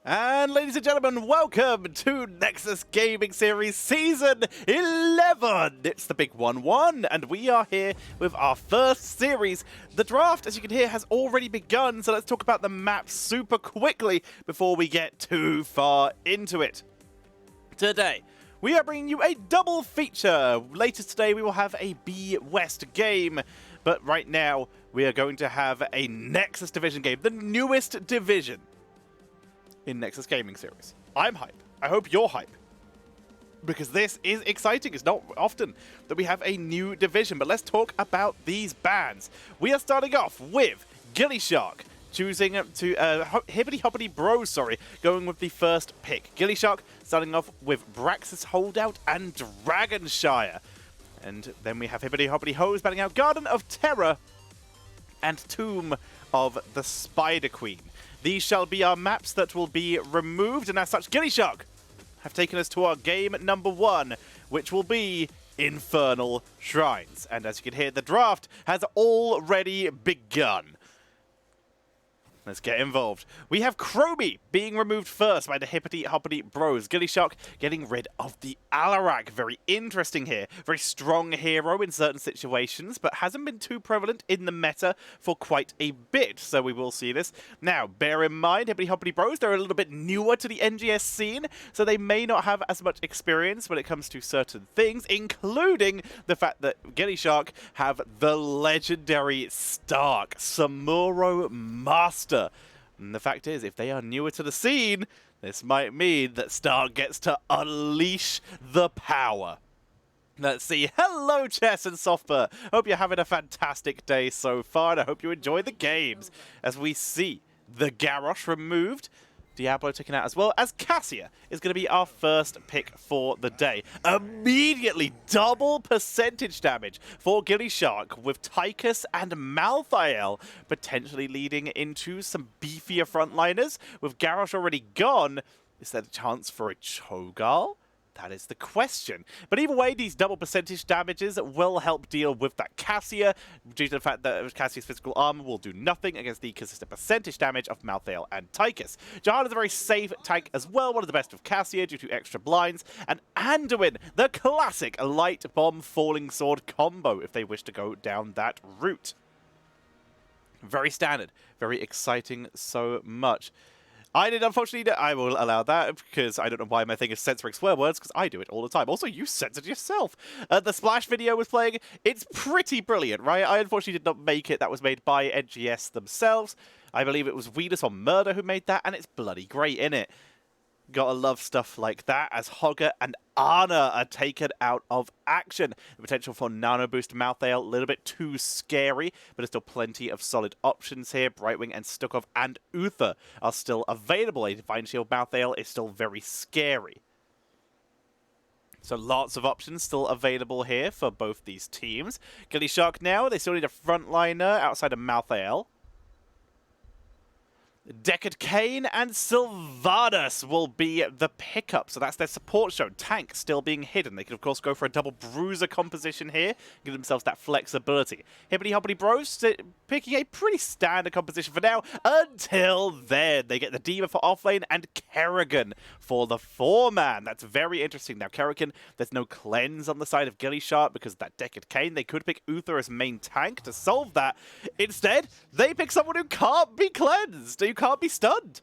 And ladies and gentlemen, welcome to Nexus Gaming Series Season 11! It's the big 1-1, and we are here with our first series. The draft, as you can hear, has already begun, so let's talk about the map super quickly before we get too far into it. Today, we are bringing you a double feature. Later today, we will have a B West game, but right now, we are going to have a Nexus Division game, the newest division in Nexus Gaming Series. I'm hype. I hope you're hype. Because this is exciting. It's not often that we have a new division, but let's talk about these bans. We are starting off with gillyShark, choosing to HippityHoppityBros, going with the first pick. gillyShark starting off with Braxis Holdout and Dragonshire. And then we have HippityHoppityHos batting out Garden of Terror and Tomb of the Spider Queen. These shall be our maps that will be removed, and as such, gillyShark have taken us to our game number 1, which will be Infernal Shrines. And as you can hear, the draft has already begun. Let's get involved. We have Chromie being removed first by the HippityHoppityBros. gillyShark getting rid of the Alarak. Very interesting here. Very strong hero in certain situations, but hasn't been too prevalent in the meta for quite a bit. So we will see this. Now, bear in mind, HippityHoppityBros, they're a little bit newer to the NGS scene, so they may not have as much experience when it comes to certain things, including the fact that gillyShark have the legendary Stark, Samuro Master. And the fact is, if they are newer to the scene, this might mean that Stark gets to unleash the power. Let's see. Hello, Chess and Softbird. Hope you're having a fantastic day so far, and I hope you enjoy the games. As we see the Garrosh removed, Diablo taken out, as well as Cassia is going to be our first pick for the day. Immediately double percentage damage for gillyShark with Tychus and Malthael potentially leading into some beefier frontliners. With Garrosh already gone, is there a chance for a Cho'Gall? That is the question. But either way, these double percentage damages will help deal with that Cassia, due to the fact that Cassia's physical armor will do nothing against the consistent percentage damage of Malthael and Tychus. Jahan is a very safe tank as well, one of the best of Cassia due to extra blinds, and Anduin, the classic light bomb falling sword combo if they wish to go down that route. Very standard, very exciting so much. I did, unfortunately, I will allow that, because I don't know why my thing is censoring swear words, because I do it all the time. Also, you censored yourself. The Splash video was playing. It's pretty brilliant, right? I unfortunately did not make it. That was made by NGS themselves. I believe it was Weedus on Murder who made that, and it's bloody great, innit? Gotta love stuff like that, as Hogger and Ana are taken out of action. The potential for Nano Boost Malthael, a little bit too scary, but there's still plenty of solid options here. Brightwing and Stukov and Uther are still available. A Divine Shield Malthael is still very scary. So lots of options still available here for both these teams. gillyShark now, they still need a frontliner outside of Malthael. Deckard Cain and Sylvanas will be the pickup. So that's their support show. Tank still being hidden. They could, of course, go for a double bruiser composition here. Give themselves that flexibility. HippityHoppityBros picking a pretty standard composition for now. Until then, they get the Diva for offlane and Kerrigan for the 4-man. That's very interesting. Now, Kerrigan, there's no cleanse on the side of gillyShark because of that Deckard Cain. They could pick Uther as main tank to solve that. Instead, they pick someone who can't be cleansed. You can't be stunned.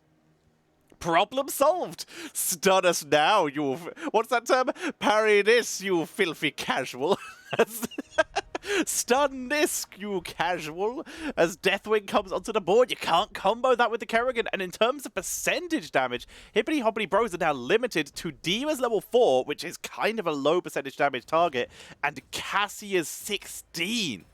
Problem solved. Stun us now, you... What's that term? Parry this, you filthy casual. Stun this, you casual. As Deathwing comes onto the board, you can't combo that with the Kerrigan. And in terms of percentage damage, HippityHoppityBros are now limited to Diva's level 4, which is kind of a low percentage damage target, and Cassia's 16.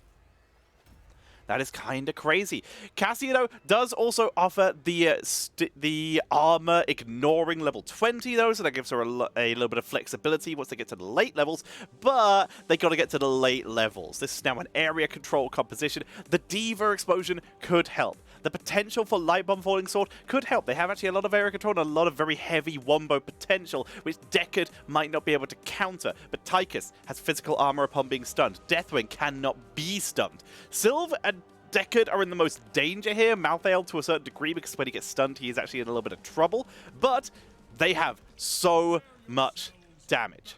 That is kind of crazy. Cassia, though, does also offer the armor ignoring level 20, though, so that gives her a little bit of flexibility once they get to the late levels, but they got to get to the late levels. This is now an area control composition. The Diva explosion could help. The potential for Light Bomb Falling Sword could help. They have actually a lot of area control and a lot of very heavy wombo potential, which Deckard might not be able to counter. But Tychus has physical armor upon being stunned. Deathwing cannot be stunned. Sylv and Deckard are in the most danger here. Malthael to a certain degree, because when he gets stunned, he is actually in a little bit of trouble. But they have so much damage.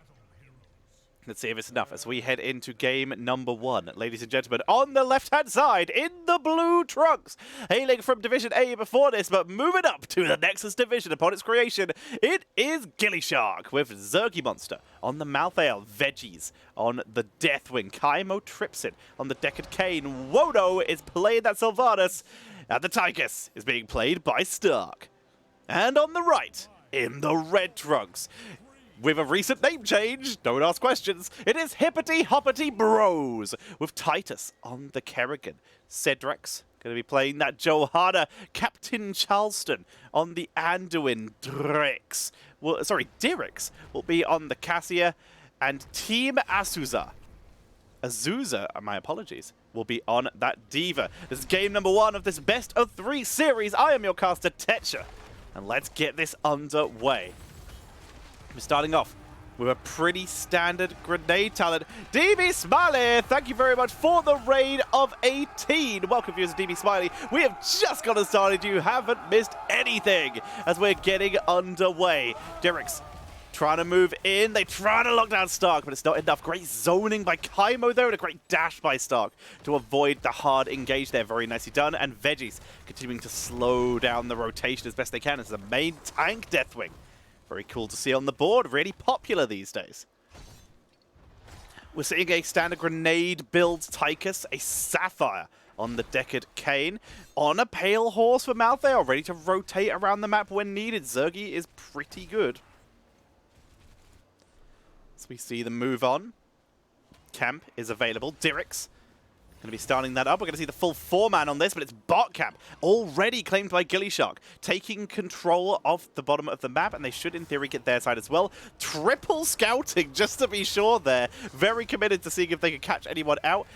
Let's see if it's enough as we head into game number 1. Ladies and gentlemen, on the left-hand side, in the blue trunks, hailing from Division A before this, but moving up to the Nexus Division upon its creation, it is gillyShark with Zergy Monster on the Malthael, Veggies on the Deathwing, Kaimo Tripsin on the Deckard Kane, Wodo is playing that Sylvanas, and the Tychus is being played by Stark. And on the right, in the red trunks, with a recent name change, don't ask questions, it is HippityHoppityBros with Titus on the Kerrigan. Cedric's going to be playing that Johanna. Captain Charleston on the Anduin. Dirix will be on the Cassia. And Team Azusa, my apologies, will be on that Diva. This is game number 1 of this best of 3 series. I am your caster, Tetcher. And let's get this underway. We're starting off with a pretty standard grenade talent. DB Smiley, thank you very much for the raid of 18. Welcome, viewers of DB Smiley. We have just gotten started. You haven't missed anything as we're getting underway. Derek's trying to move in. They try to lock down Stark, but it's not enough. Great zoning by Kaimo there, and a great dash by Stark to avoid the hard engage there. Very nicely done. And Veggies continuing to slow down the rotation as best they can as the main tank Deathwing. Very cool to see on the board. Really popular these days. We're seeing a standard grenade build Tychus, a Sapphire on the Deckard Kane, on a Pale Horse for Malthael, ready to rotate around the map when needed. Zergy is pretty good. As we see them move on. Camp is available. Dirix going to be starting that up. We're going to see the full 4-man on this, but it's bot camp, already claimed by gillyShark, taking control of the bottom of the map, and they should, in theory, get their side as well. Triple scouting, just to be sure there. Very committed to seeing if they can catch anyone out.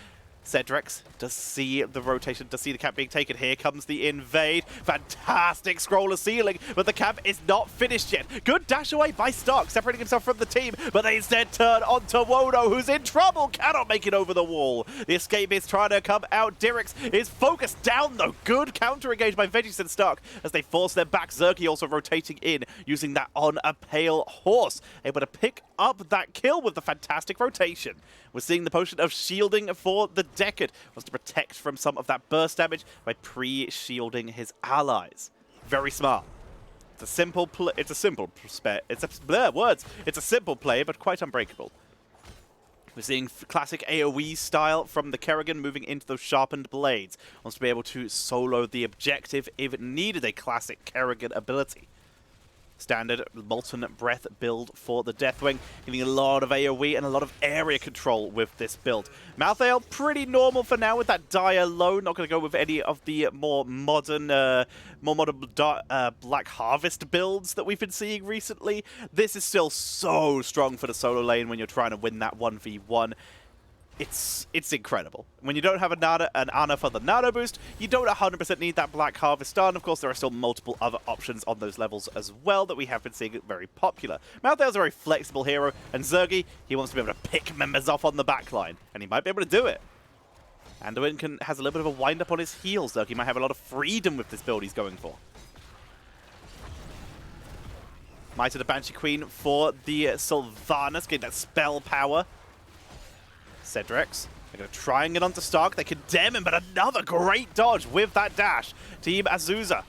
Cedrix does see the rotation, does see the camp being taken. Here comes the invade. Fantastic scroller ceiling, but the camp is not finished yet. Good dash away by Stark, separating himself from the team, but they instead turn onto Wodo, who's in trouble, cannot make it over the wall. The escape is trying to come out. Dirix is focused down, though. Good counter engage by Veggies and Stark as they force their back. Zergy also rotating in, using that on a Pale Horse, able to pick up that kill with the fantastic rotation. We're seeing the potion of shielding for the Deckard. Wants to protect from some of that burst damage by pre-shielding his allies. Very smart. It's a simple play. It's a simple play, but quite unbreakable. We're seeing classic AoE style from the Kerrigan moving into those sharpened blades. Wants to be able to solo the objective if it needed, a classic Kerrigan ability. Standard Molten Breath build for the Deathwing, giving a lot of AoE and a lot of area control with this build. Malthael, pretty normal for now with that Dire Low. Not going to go with any of the more modern Black Harvest builds that we've been seeing recently. This is still so strong for the solo lane when you're trying to win that 1v1. It's incredible. When you don't have an Ana for the Nano boost, you don't 100% need that Black Harvest stun. Of course, there are still multiple other options on those levels as well that we have been seeing very popular. Malthael's a very flexible hero, and Zergy, he wants to be able to pick members off on the backline, and he might be able to do it. Anduin has a little bit of a wind-up on his heels. Zergy might have a lot of freedom with this build he's going for. Might of the Banshee Queen for the Sylvanas, getting that spell power. Cedrix, they're going to try and get onto Stark. They condemn him, but another great dodge with that dash. Team Azusa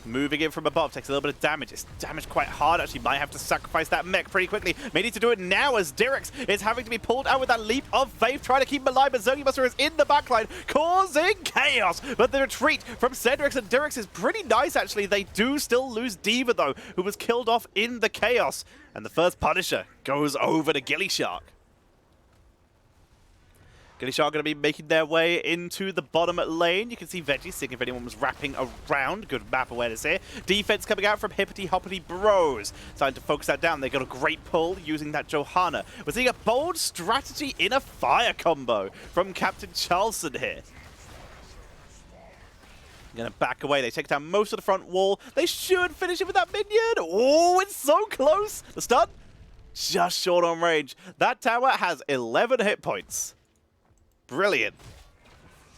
moving in from above, takes a little bit of damage. It's damaged quite hard, actually. Might have to sacrifice that mech pretty quickly. May need to do it now as Dirix is having to be pulled out with that leap of faith, trying to keep him alive, but Zergy Buster is in the backline, causing chaos. But the retreat from Cedrix and Dirix is pretty nice, actually. They do still lose Diva, though, who was killed off in the chaos. And the first Punisher goes over to gillyShark. gillyShark going to be making their way into the bottom lane. You can see Veggie seeing if anyone was wrapping around. Good map awareness here. Defense coming out from HippityHoppityBros. Starting to focus that down. They got a great pull using that Johanna. We're seeing a bold strategy in a fire combo from Captain Charleston here. Going to back away. They take down most of the front wall. They should finish it with that minion. Oh, it's so close. The stun, just short on range. That tower has 11 hit points. Brilliant.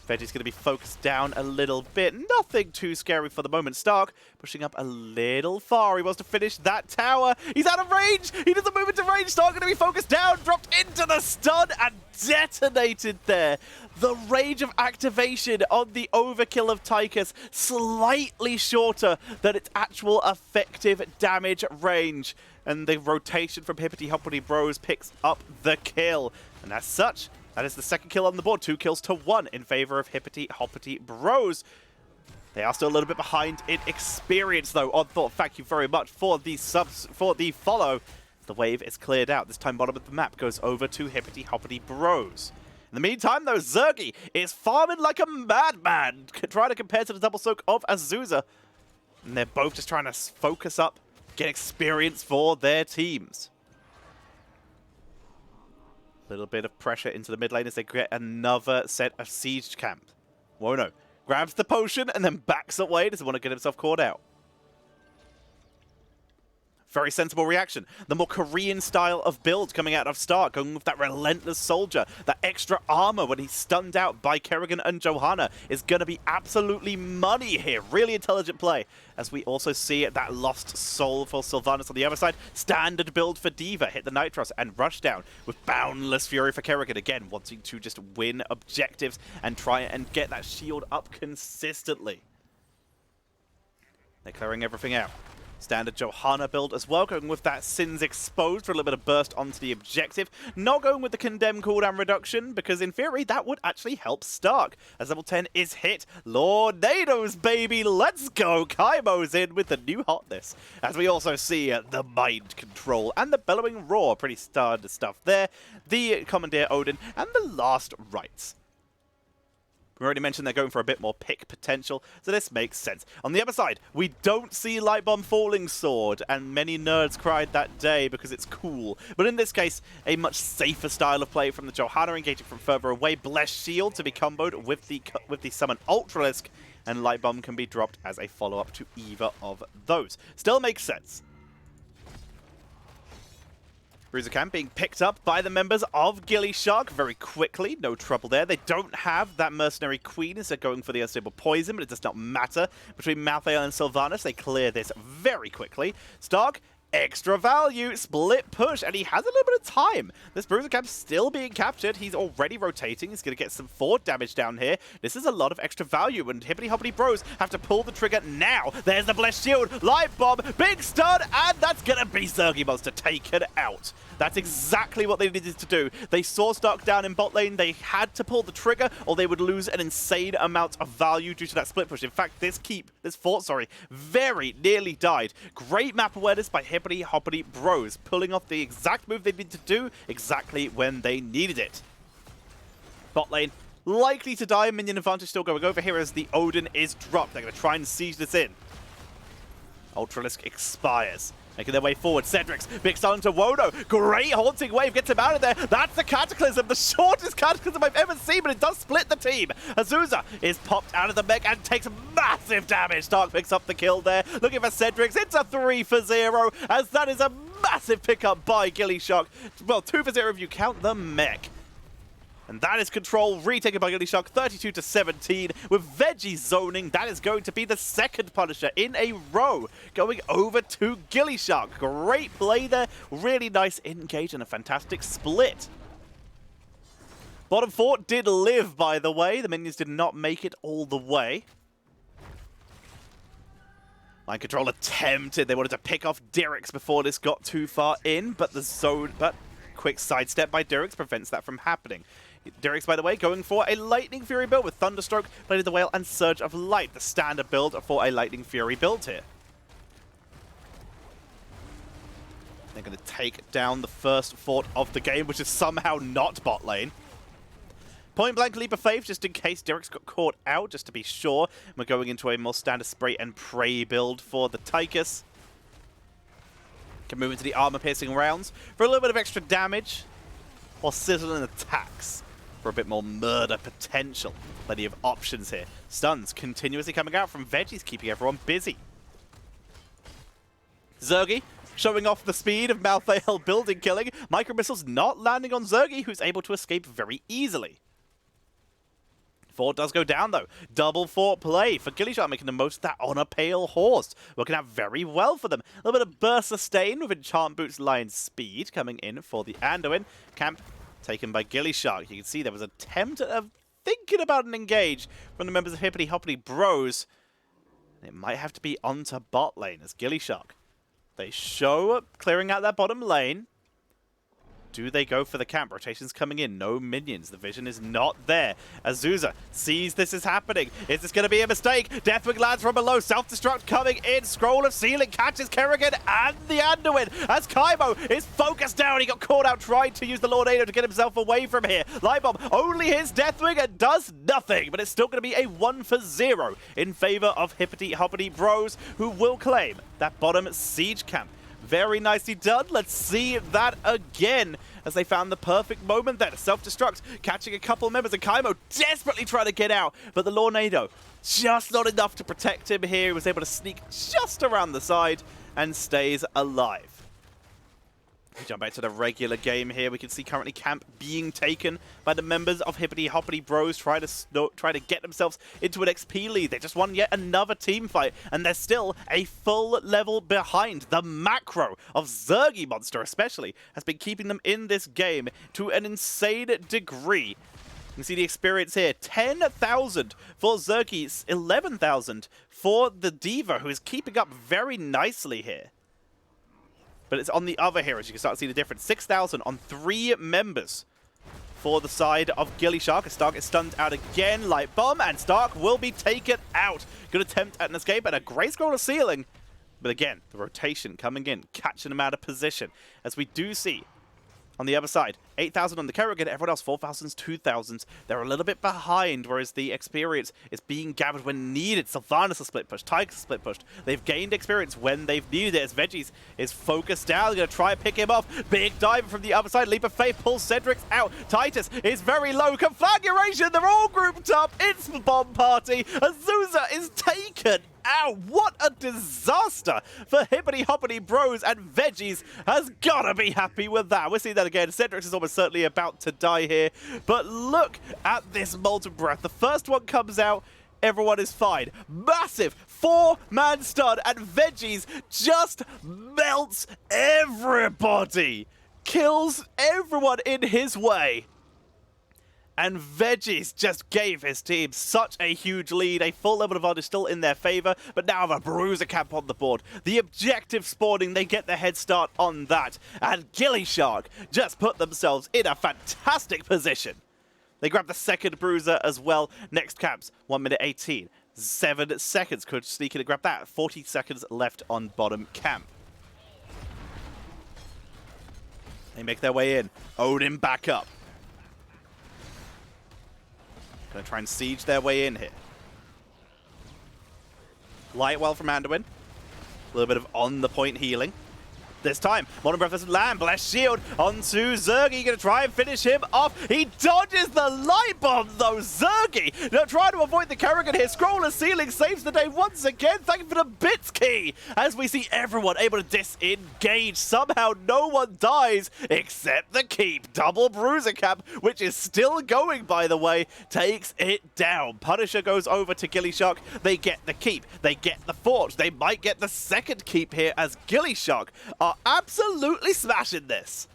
Veggie's going to be focused down a little bit. Nothing too scary for the moment. Stark pushing up a little far. He wants to finish that tower. He's out of range. He doesn't move into range. Stark going to be focused down, dropped into the stun, and detonated there. The range of activation on the overkill of Tychus slightly shorter than its actual effective damage range. And the rotation from HippityHoppityBros picks up the kill. And as such, that is the second kill on the board. 2 kills to 1 in favor of HippityHoppityBros. They are still a little bit behind in experience, though. Odd Thought, thank you very much for the subs, for the follow. The wave is cleared out. This time, bottom of the map goes over to HippityHoppityBros. In the meantime, though, Zergy is farming like a madman, trying to compare to the double soak of Azusa. And they're both just trying to focus up, get experience for their teams. Little bit of pressure into the mid lane as they get another set of siege camp. Wono grabs the potion and then backs away. Doesn't want to get himself caught out. Very sensible reaction. The more Korean style of build coming out of Stark, going with that relentless soldier, that extra armor when he's stunned out by Kerrigan and Johanna is going to be absolutely money here. Really intelligent play. As we also see that lost soul for Sylvanas on the other side. Standard build for D.Va. Hit the Nitros and rush down with boundless fury for Kerrigan. Again, wanting to just win objectives and try and get that shield up consistently. They're clearing everything out. Standard Johanna build as well, going with that Sins Exposed for a little bit of burst onto the objective. Not going with the Condemn cooldown reduction, because in theory that would actually help Stark. As level 10 is hit. Lornados, baby, let's go! Kaimo's in with the new hotness. As we also see the Mind Control and the Bellowing Roar, pretty standard stuff there. The Commandeer Odin and the Last Rites. We already mentioned they're going for a bit more pick potential, so this makes sense. On the other side, we don't see Lightbomb Falling Sword, and many nerds cried that day because it's cool. But in this case, a much safer style of play from the Johanna, engaging from further away. Blessed Shield to be comboed with the Summon Ultralisk, and Lightbomb can be dropped as a follow-up to either of those. Still makes sense. Bruiser Camp being picked up by the members of gillyShark very quickly. No trouble there. They don't have that Mercenary Queen as they're going for the Unstable Poison, but it does not matter. Between Malthael and Sylvanas, they clear this very quickly. Stark, extra value, split push, and he has a little bit of time. This Bruiser Camp still being captured. He's already rotating. He's going to get some fort damage down here. This is a lot of extra value, and HippityHoppityBros have to pull the trigger now. There's the Blessed Shield, Light Bomb, big stun, and that's going to be Zergy Monster taken out. That's exactly what they needed to do. They saw Stark down in bot lane. They had to pull the trigger, or they would lose an insane amount of value due to that split push. In fact, this fort, very nearly died. Great map awareness by HippityHoppityBros, pulling off the exact move they needed to do exactly when they needed it. Bot lane likely to die. Minion advantage still going over here as the Odin is dropped. They're going to try and siege this in. Ultralisk expires. Making their way forward. Cedric's big stun to Wono. Great Haunting Wave gets him out of there. That's the Cataclysm, the shortest Cataclysm I've ever seen, but it does split the team. Azusa is popped out of the mech and takes massive damage. Stark picks up the kill there. Looking for Cedric's. It's a 3-for-0, as that is a massive pickup by gillyShark. Well, 2-for-0 if you count the mech. And that is control retaken by gillyShark, 32-17. With Veggie zoning, that is going to be the second Punisher in a row, going over to gillyShark. Great play there, really nice engage and a fantastic split. Bottom fort did live, by the way. The minions did not make it all the way. Mind Control attempted. They wanted to pick off Dirix before this got too far in, but quick sidestep by Dirix prevents that from happening. Dirix, by the way, going for a Lightning Fury build with Thunderstroke, Blade of the Whale, and Surge of Light. The standard build for a Lightning Fury build here. They're going to take down the first fort of the game, which is somehow not bot lane. Point blank leap of faith, just in case Dirix got caught out, just to be sure. We're going into a more standard spray and pray build for the Tychus. Can move into the armor-piercing rounds for a little bit of extra damage, or sizzling attacks for a bit more murder potential. Plenty of options here. Stuns continuously coming out from Veggies, keeping everyone busy. Zergy showing off the speed of Malthael building killing. Micro missiles not landing on Zergy, who's able to escape very easily. Fort does go down, though. Double Fort play for gillyShark, making the most of that on a pale horse. Working out very well for them. A little bit of burst sustain with Enchant Boots Lion Speed coming in for the Anduin. Camp taken by gillyShark. You can see there was an attempt of thinking about an engage from the members of HippityHoppityBros. It might have to be onto bot lane as gillyShark. They show clearing out that bottom lane. Do they go for the camp? Rotation's coming in. No minions. The vision is not there. Azusa sees this is happening. Is this going to be a mistake? Deathwing lands from below. Self-destruct coming in. Scroll of Sealing catches Kerrigan and the Anduin as Kaimo is focused down. He got caught out trying to use the Lornado to get himself away from here. Lightbomb only hits Deathwing and does nothing, but it's still going to be a 1-for-0 in favor of HippityHoppityBros, who will claim that bottom siege camp. Very nicely done. Let's see that again as they found the perfect moment there to self-destruct, catching a couple of members, and Kaimo desperately trying to get out, but the Lornado just not enough to protect him here. He was able to sneak just around the side and stays alive. We jump back to the regular game here. We can see currently camp being taken by the members of HippityHoppityBros try to get themselves into an XP lead. They just won yet another team fight, and they're still a full level behind. The macro of Zergy Monster especially has been keeping them in this game to an insane degree. You can see the experience here. 10,000 for Zergy, 11,000 for the Diva, who is keeping up very nicely here. But it's on the other heroes. You can start to see the difference. 6,000 on 3 members for the side of gillyShark. Stark is stunned out again. Light Bomb, and Stark will be taken out. Good attempt at an escape and a great scroll of Sealing. But again, the rotation coming in, catching them out of position. As we do see on the other side, 8,000 on the Kerrigan, everyone else 4,000s, 2,000s. They're a little bit behind, whereas the experience is being gathered when needed. Sylvanas is split pushed, Tiger's split pushed. They've gained experience when they've needed it, as Veggies is focused down, going to try and pick him off. Big dive from the other side, Leap of Faith pulls Cedric's out. Titus is very low, conflagration, they're all grouped up, it's the bomb party. Azusa is taken out. What a disaster for HippityHoppityBros, and Veggies has got to be happy with that. We'll see that again. Cedric's is almost certainly about to die here, but look at this Molten Breath. The first one comes out, everyone is fine. Massive 4-man stun, and Veggies just melts everybody. Kills everyone in his way. And Veggies just gave his team such a huge lead. A full level advantage still in their favor, but now the Bruiser camp on the board. The objective spawning, they get the head start on that. And gillyShark just put themselves in a fantastic position. They grab the second Bruiser as well. Next camps, 1 minute 18. 7 seconds. Could sneak in and grab that. 40 seconds left on bottom camp. They make their way in. Odin back up. Going to try and siege their way in here. Lightwell from Anduin. A little bit of on-the-point healing. This time, Modern Breath doesn't land. Blessed Shield onto Zergy. Going to try and finish him off. He dodges the Light Bomb, though. Zergy trying to avoid the Kerrigan here. Scroll of Sealing saves the day once again. Thank you for the Bits key. As we see everyone able to disengage. Somehow no one dies except the Keep. Double Bruiser cap, which is still going, by the way, takes it down. Punisher goes over to gillyShark. They get the Keep. They get the Fort. They might get the second Keep here as gillyShark are absolutely smashing this.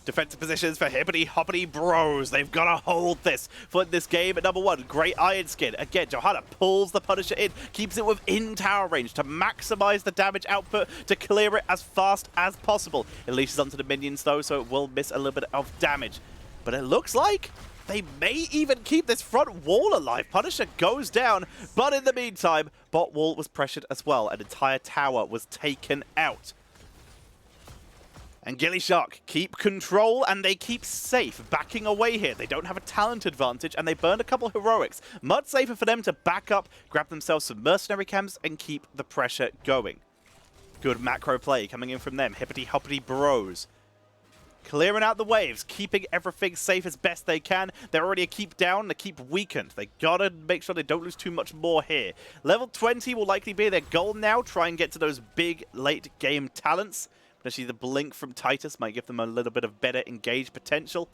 Defensive positions for HippityHoppityBros. They've got to hold this for this game at number 1. Great Iron Skin. Again, Johanna pulls the Punisher in, keeps it within tower range to maximize the damage output, to clear it as fast as possible. It leashes onto the minions, though, so it will miss a little bit of damage. But it looks like they may even keep this front wall alive. Punisher goes down, but in the meantime, bot wall was pressured as well. An entire tower was taken out. And gillyShark keep control, and they keep safe, backing away here. They don't have a talent advantage, and they burn a couple heroics. Much safer for them to back up, grab themselves some mercenary camps, and keep the pressure going. Good macro play coming in from them. HippityHoppityBros clearing out the waves, keeping everything safe as best they can. They're already a keep down, a keep weakened. They gotta make sure they don't lose too much more here. Level 20 will likely be their goal now. Try and get to those big late game talents. Actually, the blink from Titus might give them a little bit of better engage potential.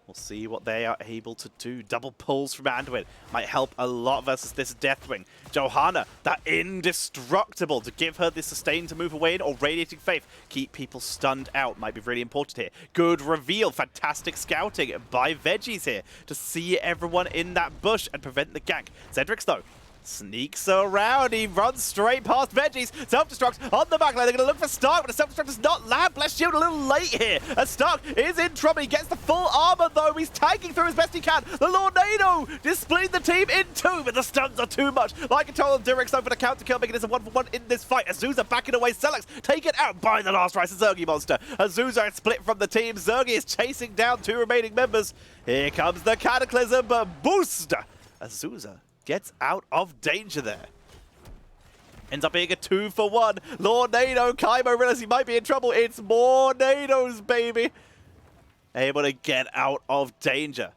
We'll see what they are able to do. Double pulls from Anduin might help a lot versus this Deathwing. Johanna, that indestructible to give her the sustain to move away in, or Radiating Faith, keep people stunned out, might be really important here. Good reveal, fantastic scouting by Veggies here to see everyone in that bush and prevent the gank. Cedric's though, sneaks around, he runs straight past Veggies, self-destructs on the back line. They're going to look for Stark, but the self-destruct does not land. Bless Shield a little late here, as Stark is in trouble. He gets the full armor though, he's tagging through as best he can. The Lornado just splitting the team in two, but the stuns are too much. Like control of Dirix though for the counter kill, making this a 1-for-1 in this fight. Azusa backing away, Selex taken out by the last rise of Zergy monster. Azusa is split from the team, Zergy is chasing down two remaining members. Here comes the Cataclysm, but boost! Azusa gets out of danger there. Ends up being a 2-for-1. Lornado, Kaimo realizes he might be in trouble. It's more Nados, baby. Able to get out of danger.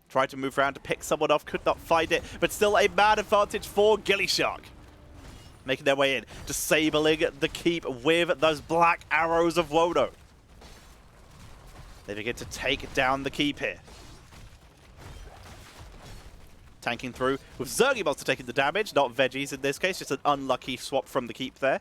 Tried to move around to pick someone off, could not find it, but still a mad advantage for gillyShark. Making their way in, disabling the keep with those black arrows of Wono. They begin to take down the keep here. Tanking through with Zergy monster taking the damage, not Veggies in this case, just an unlucky swap from the keep there.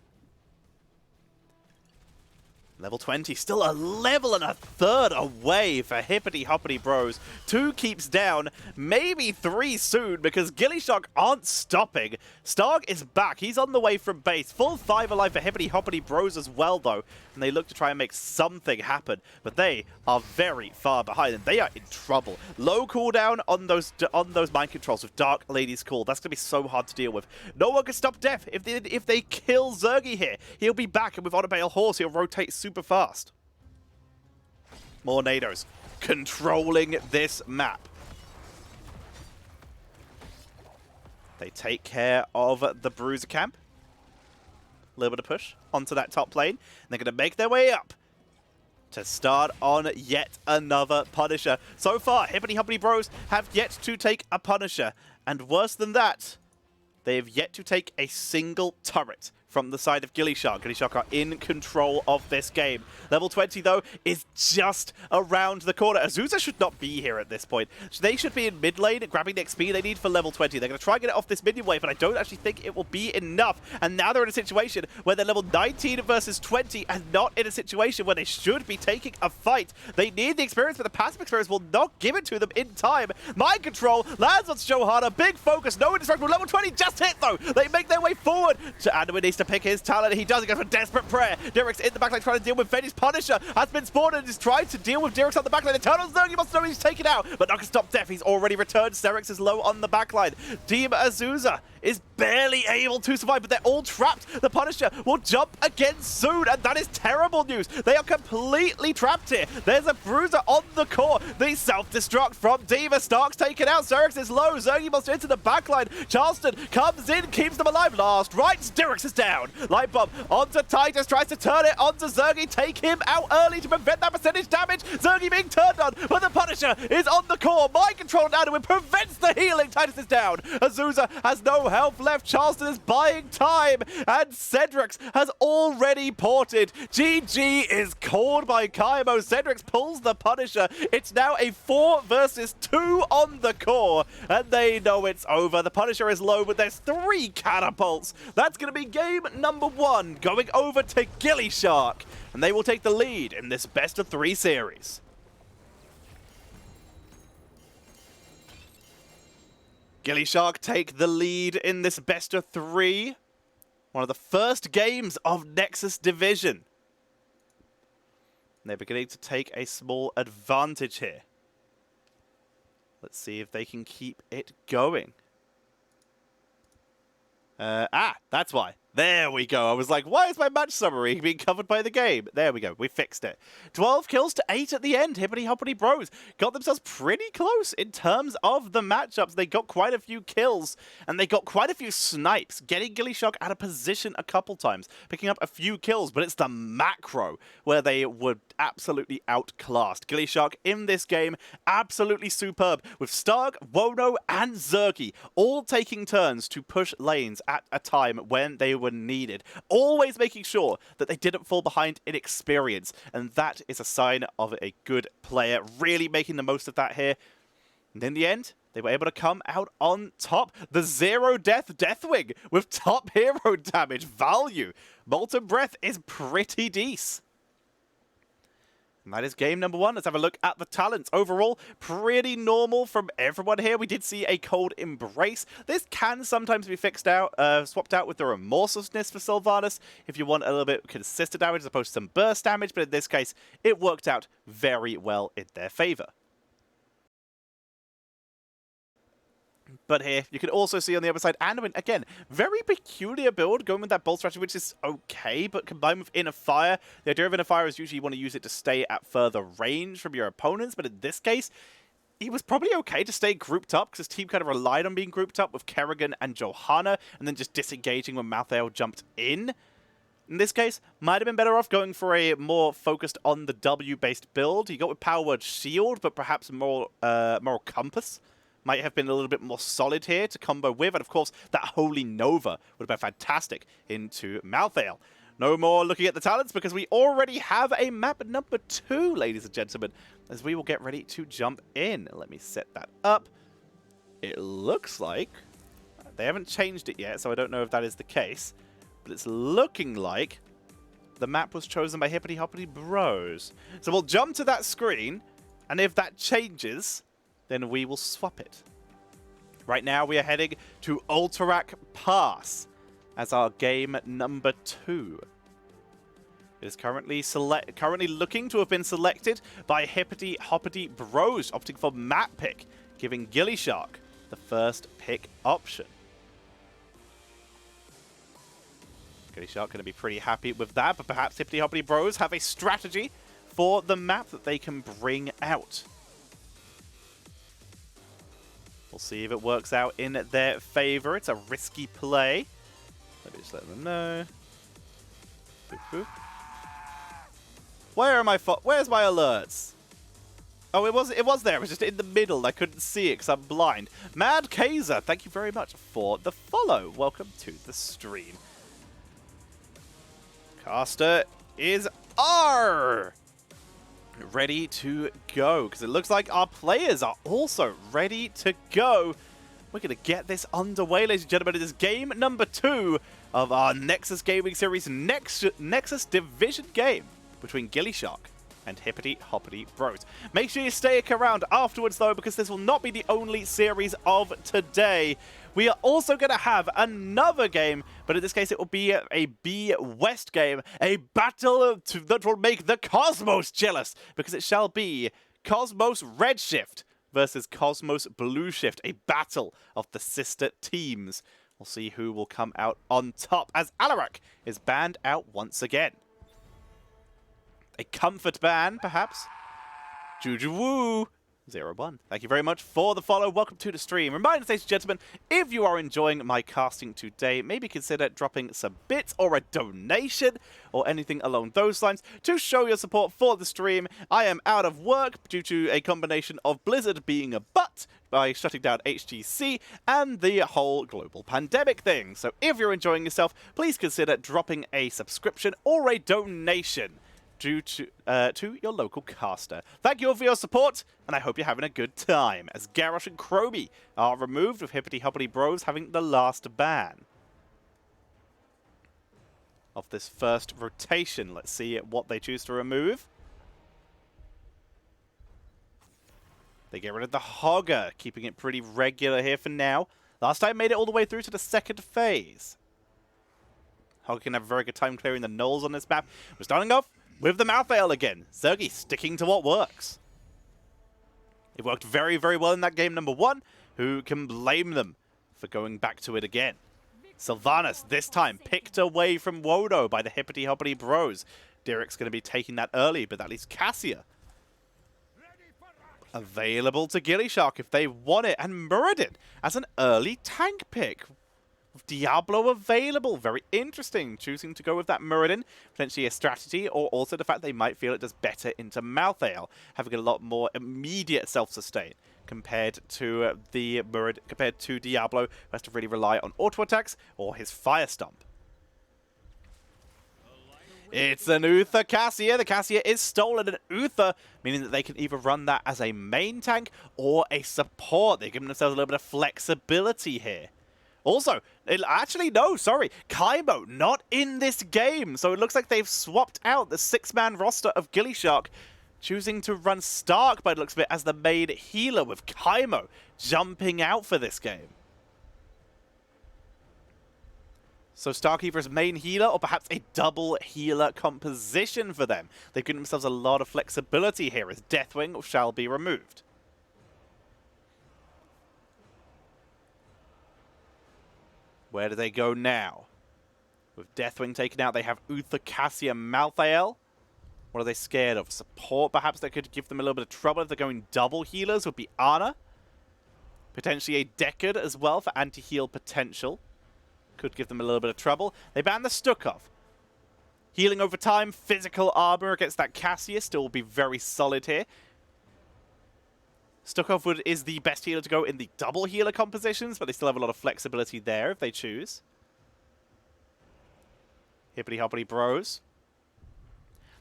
Level 20, still a level and a third away for HippityHoppityBros. 2 keeps down, maybe 3 soon, because gillyShark aren't stopping. Stark is back, he's on the way from base. Full 5 alive for HippityHoppityBros as well, though. And they look to try and make something happen, but they are very far behind, and they are in trouble. Low cooldown on those mind controls with Dark Lady's Call. That's going to be so hard to deal with. No one can stop Death. If they kill Zergy here, he'll be back, and with On a Bale Horse, he'll rotate super fast. More Nados controlling this map. They take care of the Bruiser camp. A little bit of push onto that top lane. And they're going to make their way up to start on yet another Punisher. So far, HippityHoppityBros have yet to take a Punisher. And worse than that, they have yet to take a single turret from the side of gillyShark. gillyShark are in control of this game. Level 20, though, is just around the corner. Azusa should not be here at this point. They should be in mid lane, grabbing the XP they need for level 20. They're going to try and get it off this minion wave, but I don't actually think it will be enough. And now they're in a situation where they're level 19 versus 20, and not in a situation where they should be taking a fight. They need the experience, but the passive experience will not give it to them in time. Mind control lands on Johanna. Big focus, no indestructible. Level 20 just hit, though. They make their way forward. Anduin needs to pick his talent. He does. He goes for Desperate Prayer. Dirix in the backline trying to deal with Veggies. Punisher has been spawned and is trying to deal with Dirix on the backline. Eternal Zergy must know he's taken out, but not can stop Death. He's already returned. Serix is low on the backline. Team Azusa is barely able to survive, but they're all trapped. The Punisher will jump again soon, and that is terrible news. They are completely trapped here. There's a Bruiser on the core. The self-destruct from Diva. Stark's taken out. Serix is low. Zergy must into the backline. Charleston comes in, keeps them alive. Last rights. Dirix is down. Light Bomb onto Titus, tries to turn it onto Zergy, take him out early to prevent that percentage damage. Zergy being turned on, but the Punisher is on the core. Mind control on Anduin prevents the healing. Titus is down. Azusa has no health left. Charleston is buying time, and Cedrix has already ported. GG is called by Kaimo. Cedrix pulls the Punisher. It's now a 4 versus 2 on the core, and they know it's over. The Punisher is low, but there's 3 catapults. That's going to be game number 1 going over to gillyShark, and they will take the lead in this best of 3 series. gillyShark take the lead in this best of 3. One of the first games of Nexus Division. They're beginning to take a small advantage here. Let's see if they can keep it going. That's why. There we go. I was like, why is my match summary being covered by the game? There we go. We fixed it. 12 kills to 8 at the end. HippityHoppityBros got themselves pretty close in terms of the matchups. They got quite a few kills, and they got quite a few snipes, getting gillyShark out of position a couple times, picking up a few kills, but it's the macro where they were absolutely outclassed. gillyShark in this game, absolutely superb, with Stark, Wono, and Zergy all taking turns to push lanes at a time when they were were needed. Always making sure that they didn't fall behind in experience. And that is a sign of a good player, really making the most of that here. And in the end, they were able to come out on top. The zero death Deathwing with top hero damage value. Molten Breath is pretty decent. And that is game number one. Let's have a look at the talents. Overall, pretty normal from everyone here. We did see a Cold Embrace. This can sometimes be swapped out with the Remorselessness for Sylvanas if you want a little bit consistent damage as opposed to some burst damage. But in this case, it worked out very well in their favor. But here, you can also see on the other side, Anduin, again, very peculiar build, going with that bolt strategy, which is okay, but combined with Inner Fire, the idea of Inner Fire is usually you want to use it to stay at further range from your opponents, but in this case, he was probably okay to stay grouped up, because his team kind of relied on being grouped up with Kerrigan and Johanna, and then just disengaging when Malthael jumped in. In this case, might have been better off going for a more focused on the W-based build. He got with Power Word Shield, but perhaps more Moral Compass might have been a little bit more solid here to combo with. And of course, that Holy Nova would have been fantastic into Malthael. No more looking at the talents because we already have a map number 2, ladies and gentlemen, as we will get ready to jump in. Let me set that up. It looks like they haven't changed it yet, so I don't know if that is the case. But it's looking like the map was chosen by HippityHoppityBros. So we'll jump to that screen, and if that changes, then we will swap it. Right now, we are heading to Ultrak Pass as our game number 2. It is currently looking to have been selected by HippityHoppityBros, opting for map pick, giving gillyShark the first pick option. gillyShark going to be pretty happy with that, but perhaps HippityHoppityBros have a strategy for the map that they can bring out. We'll see if it works out in their favor. It's a risky play. Let me just let them know. Boop, boop. Where's my alerts? Oh, it was there. It was just in the middle. I couldn't see it because I'm blind. Mad Kaiser, thank you very much for the follow. Welcome to the stream. Caster is R. Ready to go, because it looks like our players are also ready to go. We're going to get this underway, ladies and gentlemen. It is game number 2 of our Nexus Gaming Series Nexus Division game between gillyShark and HippityHoppityBros. Make sure you stay around afterwards, though, because this will not be the only series of today. We are also going to have another game, but in this case it will be a B-West game, a battle that will make the Cosmos jealous, because it shall be Cosmos Redshift versus Cosmos Blueshift, a battle of the sister teams. We'll see who will come out on top, as Alarak is banned out once again. A comfort ban, perhaps? Juju Woo! 01. Thank you very much for the follow. Welcome to the stream. Reminder, ladies and gentlemen, if you are enjoying my casting today, maybe consider dropping some bits or a donation or anything along those lines to show your support for the stream. I am out of work due to a combination of Blizzard being a butt by shutting down HGC and the whole global pandemic thing. So if you're enjoying yourself, please consider dropping a subscription or a donation due to your local caster. Thank you all for your support, and I hope you're having a good time, as Garrosh and Kroby are removed, with HippityHoppityBros having the last ban of this first rotation. Let's see what they choose to remove. They get rid of the Hogger, keeping it pretty regular here for now. Last time made it all the way through to the second phase. Hogger can have a very good time clearing the nulls on this map. We're starting off with the Malthael again. Zergy sticking to what works. It worked very, very well in that game number 1. Who can blame them for going back to it again? Sylvanas, this time, picked away from Wodo by the HippityHoppityBros. Derek's going to be taking that early, but that leaves Cassia available to gillyShark if they want it. And Muradin as an early tank pick. Diablo available. Very interesting. Choosing to go with that Muradin. Potentially a strategy, or also the fact they might feel it does better into Malthael, having a lot more immediate self-sustain compared to Diablo, who has to really rely on auto attacks or his Fire Stomp. It's an Uther Cassia. The Cassia is stolen, and Uther, meaning that they can either run that as a main tank or a support. They're giving themselves a little bit of flexibility here. Also, actually, no, sorry. Kaimo, not in this game. So it looks like they've swapped out the 6-man roster of gillyShark, choosing to run Stark, by the looks of it, as the main healer, with Kaimo jumping out for this game. So Stark either as main healer or perhaps a double healer composition for them. They've given themselves a lot of flexibility here as Deathwing shall be removed. Where do they go now? With Deathwing taken out, they have Uther, Cassia, Malthael. What are they scared of? Support, perhaps, that could give them a little bit of trouble if they're going double healers, would be Ana. Potentially a Deckard as well for anti-heal potential. Could give them a little bit of trouble. They ban the Stukov. Healing over time, physical armor against that Cassia still will be very solid here. Stukov is the best healer to go in the double healer compositions, but they still have a lot of flexibility there if they choose. HippityHoppityBros.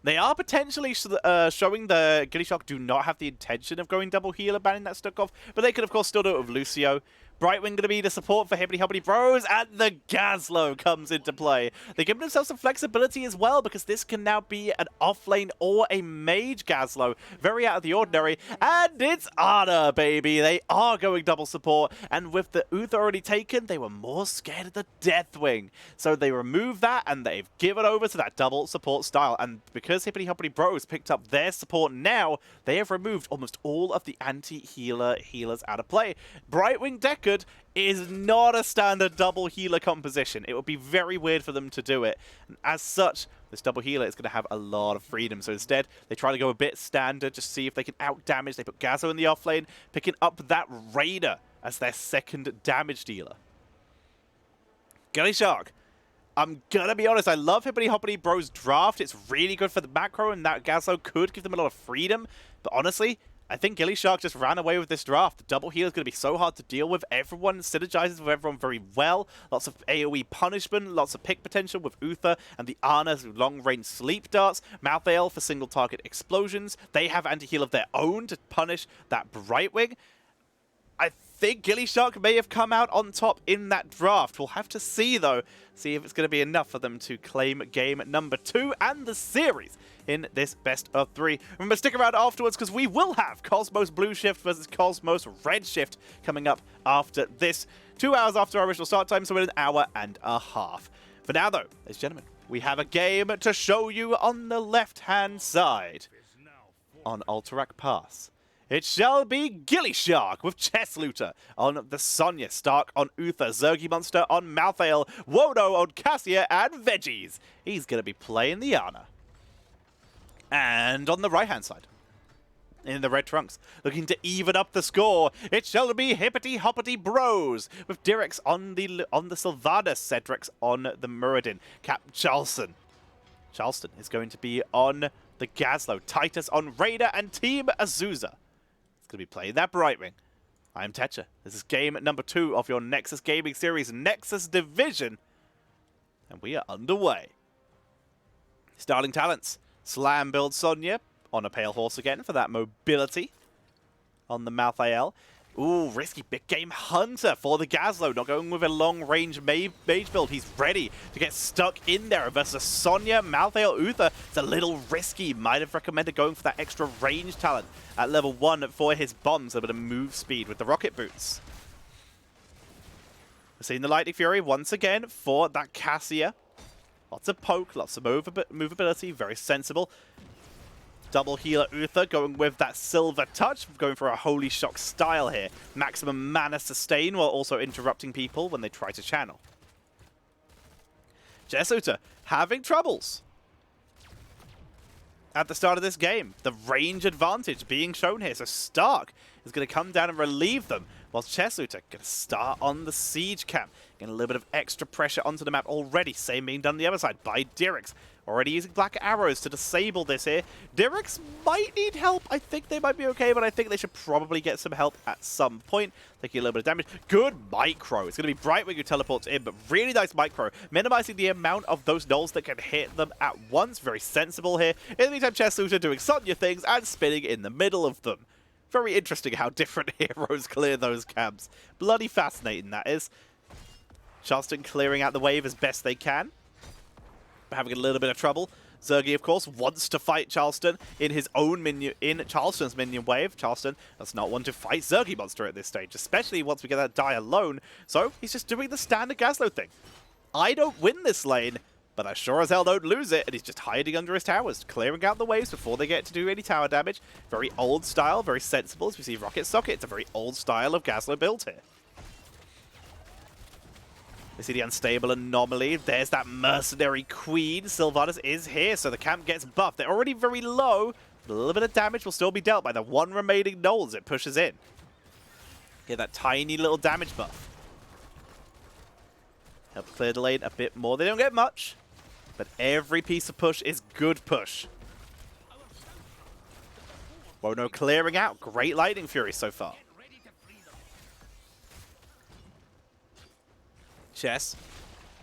They are potentially showing the gillyShark do not have the intention of going double healer, banning that Stukov, but they could, of course, still do it with Lucio. Brightwing going to be the support for HippityHoppityBros, and the Gazlo comes into play. They give themselves some flexibility as well, because this can now be an offlane or a mage Gazlo. Very out of the ordinary. And it's Ana, baby. They are going double support, and with the Uther already taken, they were more scared of the Deathwing. So they remove that, and they've given over to that double support style. And because HippityHoppityBros picked up their support now, they have removed almost all of the anti-healer healers out of play. Brightwing Deckard is not a standard double healer composition. It would be very weird for them to do it. And as such, this double healer is going to have a lot of freedom. So instead, they try to go a bit standard, just see if they can out-damage. They put Gazzo in the offlane, picking up that Raider as their second damage dealer. gillyShark. I'm gonna be honest, I love HippityHoppityBros draft. It's really good for the macro, and that Gazzo could give them a lot of freedom. But honestly, I think gillyShark just ran away with this draft. The double healer is going to be so hard to deal with. Everyone synergizes with everyone very well. Lots of AoE punishment, lots of pick potential with Uther and the Ana's long-range sleep darts. Malthael for single-target explosions. They have anti-heal of their own to punish that Brightwing. I think gillyShark may have come out on top in that draft. We'll have to see, though. See if it's going to be enough for them to claim game number 2 and the series in this best of 3. Remember, stick around afterwards, because we will have Cosmos Blue Shift versus Cosmos Red Shift coming up after this. 2 hours after our original start time, so in an hour and a half. For now, though, ladies and gentlemen, we have a game to show you on the left-hand side on Alterac Pass. It shall be gillyShark with Chess Looter on the Sonya, Stark on Uther, Zergy Monster on Malthael, Wodo on Cassia, and Veggies. He's going to be playing the Ana. And on the right-hand side, in the red trunks, looking to even up the score, it shall be HippityHoppityBros with Dirix on the Sylvanas, Cedrix on the Muradin, Cap Charleston is going to be on the Gazlo, Titus on Raider, and Team Azusa. It's going to be playing that Brightwing. I'm Tetra. This is game number 2 of your Nexus Gaming Series Nexus Division, and we are underway. Starting talents. Slam build Sonya on a Pale Horse again for that mobility on the Malthael. Ooh, risky big game Hunter for the Gazlo. Not going with a long-range mage build. He's ready to get stuck in there versus Sonya, Malthael, Uther. It's a little risky. Might have recommended going for that extra range talent at level 1 for his bombs. A bit of move speed with the rocket boots. We're seeing the Lightning Fury once again for that Cassia. Lots of poke, lots of movability, very sensible. Double healer Uther going with that Silver Touch, going for a Holy Shock style here. Maximum mana sustain while also interrupting people when they try to channel. Uther having troubles at the start of this game. The range advantage being shown here. So Stark is going to come down and relieve them, Whilst Cheslooter going to start on the siege camp. Getting a little bit of extra pressure onto the map already. Same being done on the other side by Dirix. Already using black arrows to disable this here. Dirix might need help. I think they might be okay, but I think they should probably get some help at some point. Taking a little bit of damage. Good micro. It's going to be Brightwing who teleports in, but really nice micro. Minimizing the amount of those nulls that can hit them at once. Very sensible here. In the meantime, Cheslooter doing Sonya things and spinning in the middle of them. Very interesting how different heroes clear those camps. Bloody fascinating, that is. Charleston clearing out the wave as best they can. But having a little bit of trouble. Zergy, of course, wants to fight Charleston in his own minion, in Charleston's minion wave. Charleston does not want to fight Zergy Monster at this stage, especially once we get that die alone. So he's just doing the standard Gaslow thing. I don't win this lane, but I sure as hell don't lose it, and he's just hiding under his towers, clearing out the waves before they get to do any tower damage. Very old style, very sensible. As we see Rocket Socket, it's a very old style of Gaslow build here. We see the unstable anomaly. There's that mercenary queen. Sylvanas is here, so the camp gets buffed. They're already very low. A little bit of damage will still be dealt by the one remaining Knoll as it pushes in. Get that tiny little damage buff. Help clear the lane a bit more. They don't get much, but every piece of push is good push. Wono clearing out. Great Lightning Fury so far. Chess.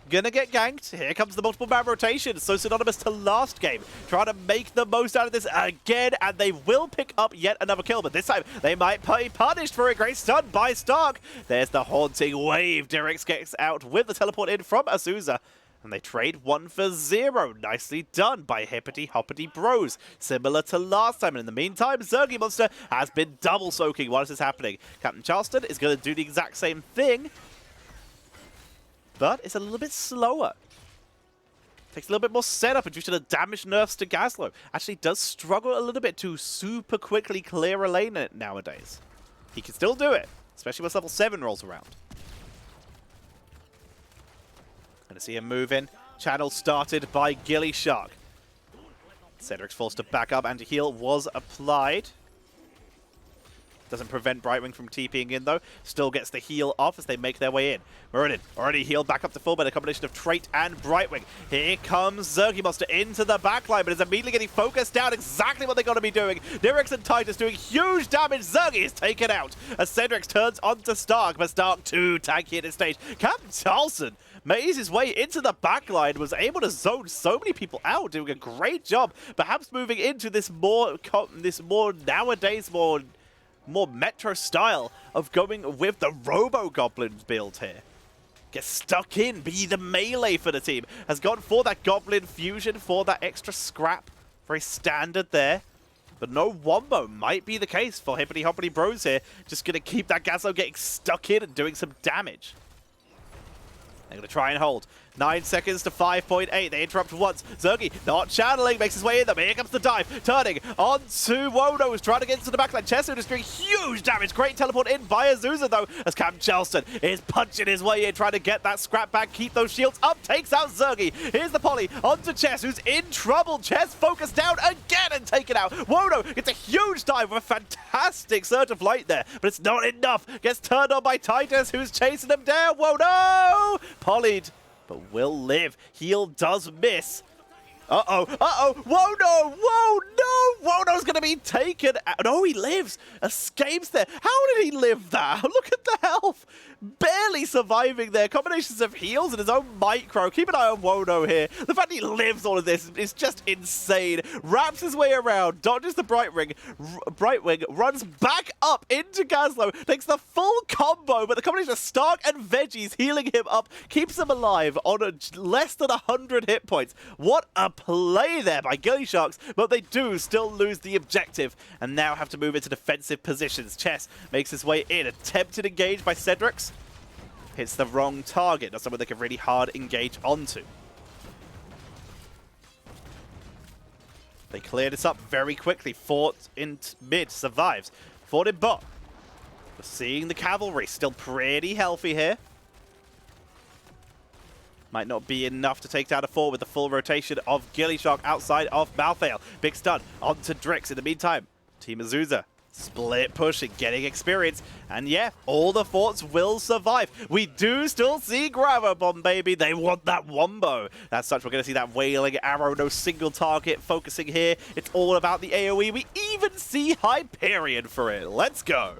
Gonna get ganked. Here comes the multiple man rotation. So synonymous to last game. Trying to make the most out of this again. And they will pick up yet another kill. But this time, they might be punished for a great stun by Stark. There's the haunting wave. Dirix gets out with the teleport in from Azusa. And they trade 1 for 0. Nicely done by HippityHoppityBros. Similar to last time. And in the meantime, Zergy Monster has been double soaking while this is happening. Captain Charleston is going to do the exact same thing. But it's a little bit slower. Takes a little bit more setup, and due to the damage nerfs to Gaslow, actually does struggle a little bit to super quickly clear a lane nowadays. He can still do it, especially once level 7 rolls around. Gonna see him move in. Channel started by gillyShark. Cedric's forced to back up, anti-heal was applied. Doesn't prevent Brightwing from TPing in, though. Still gets the heal off as they make their way in. Muradin already healed back up to full by the combination of Trait and Brightwing. Here comes Zergy Monster into the backline, but is immediately getting focused down. Exactly what they're going to be doing. Dirix and Titus doing huge damage. Zergy is taken out as Cedrix turns onto Stark, but Stark too tanky at this stage. Captain Charleston mazes his way into the backline, was able to zone so many people out, doing a great job. Perhaps moving into this more nowadays, more Metro style of going with the Robo-Goblin build here. Get stuck in, be the melee for the team. Has gone for that Goblin fusion, for that extra scrap. Very standard there. But no wombo might be the case for HippityHoppityBros here. Just going to keep that Gaslow getting stuck in and doing some damage. They're going to try and hold. 9 seconds to 5.8. They interrupt once. Zergy not channeling, makes his way in them. Here comes the dive. Turning onto Wono, who's trying to get into the backline. Cheslooter is doing huge damage. Great teleport in by Azusa, though, as Captain Charleston is punching his way in, trying to get that scrap back, keep those shields up. Takes out Zergy. Here's the poly onto Chess, who's in trouble. Chess focused down again and taken out. Wono gets a huge dive with a fantastic surge of light there, but it's not enough. Gets turned on by Titus, who's chasing him down. Wono! Polyed, but will live. Heal does miss. Uh-oh, whoa, no, Wono's going to be taken out. No, he lives. Escapes there. How did he live that? Look at the health. Barely surviving there. Combinations of heals and his own micro. Keep an eye on Wono here. The fact he lives all of this is just insane. Wraps his way around, dodges the Brightwing, runs back up into Gaslow, takes the full combo, but the combination of Stark and Veggies healing him up keeps him alive on less than 100 hit points. What a play there by gillySharks, but they do still lose the objective and now have to move into defensive positions. Chess makes his way in, attempted engage by Cedrix. Hits the wrong target. That's someone they can really hard engage onto. They cleared this up very quickly. Fought in mid, survives. Fought in bot. We're seeing the cavalry still pretty healthy here. Might not be enough to take down a 4 with the full rotation of gillyShark outside of Malthael. Big stun onto Drix in the meantime. Team Azusa Split pushing, getting experience, and yeah, all the forts will survive. We do still see Gravo Bomb, baby. They want that wombo. As such, we're going to see that Wailing Arrow, no single target focusing here. It's all about the AoE. We even see Hyperion for it. Let's go.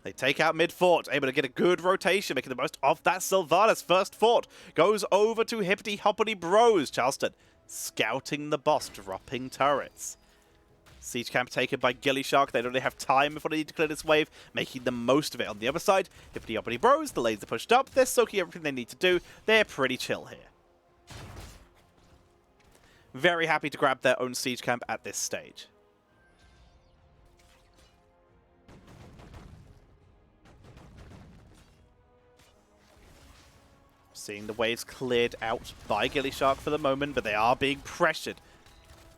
They take out mid-fort, able to get a good rotation, making the most of that. Sylvanas' first fort goes over to HippityHoppityBros. Charleston scouting the boss, dropping turrets. Siege camp taken by gillyShark. They don't really have time before they need to clear this wave, making the most of it. On the other side, HippityHoppityBros, the lanes are pushed up. They're soaking everything they need to do. They're pretty chill here. Very happy to grab their own siege camp at this stage. Seeing the waves cleared out by gillyShark for the moment, but they are being pressured.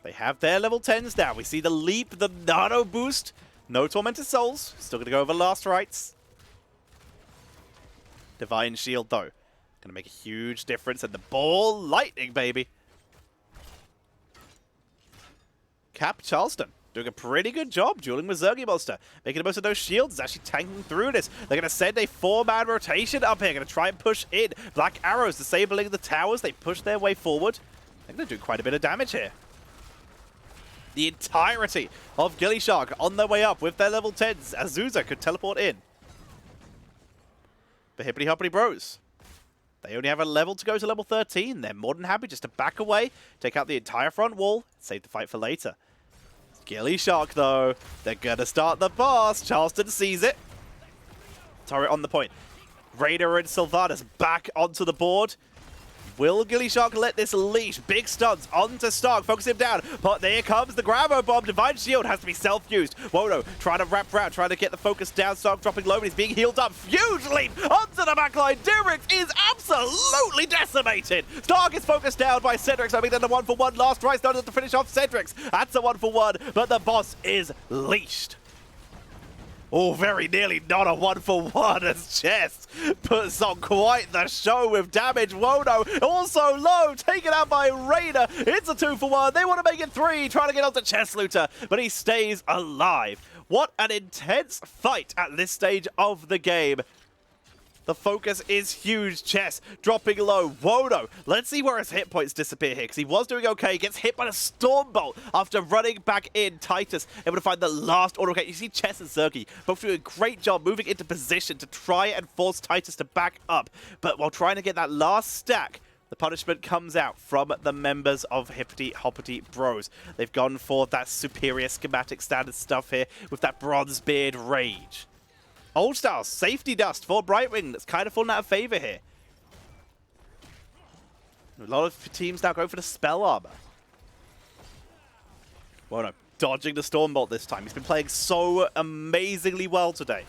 They have their level 10s now. We see the leap, the nano boost. No Tormented Souls. Still going to go over Last Rites. Divine Shield, though. Going to make a huge difference. And the ball lightning, baby. Cap Charleston doing a pretty good job dueling with Zergy Monster. Making the most of those shields. Is actually tanking through this. They're going to send a 4-man rotation up here. Going to try and push in. Black Arrows disabling the towers. They push their way forward. They're going to do quite a bit of damage here. The entirety of gillyShark on their way up with their level 10s. Azusa could teleport in. But HippityHoppityBros, they only have a level to go to level 13. They're more than happy just to back away, take out the entire front wall, save the fight for later. gillyShark, though, they're going to start the boss. Charleston sees it. Turret on the point. Raider and Sylvanas back onto the board. Will gillyShark let this leash? Big stuns onto Stark, focus him down. But there comes the Gravo Bomb. Divine Shield has to be self-used. Wono trying to wrap around, trying to get the focus down. Stark dropping low, but he's being healed up. Huge leap onto the backline. Dirix is absolutely decimated. Stark is focused down by Cedrix, hoping that the 1-for-1 last tries down to finish off Cedrix. That's a 1-for-1, but the boss is leashed. Oh, very nearly not a 1-for-1 as Chest puts on quite the show with damage. Wono also low, taken out by Raider. It's a 2-for-1. They want to make it 3, trying to get onto Chest Looter, but he stays alive. What an intense fight at this stage of the game. The focus is huge. Chess dropping low. Wono, let's see where his hit points disappear here, because he was doing okay. He gets hit by a Storm Bolt after running back in. Titus able to find the last auto. You see Chess and Zergy both doing a great job moving into position to try and force Titus to back up. But while trying to get that last stack, the punishment comes out from the members of HippityHoppityBros. They've gone for that superior schematic standard stuff here with that Bronzebeard Rage. Old Style, Safety Dust for Brightwing. That's kind of fallen out of favor here. A lot of teams now go for the Spell Armor. Well, no, dodging the Storm Bolt this time. He's been playing so amazingly well today.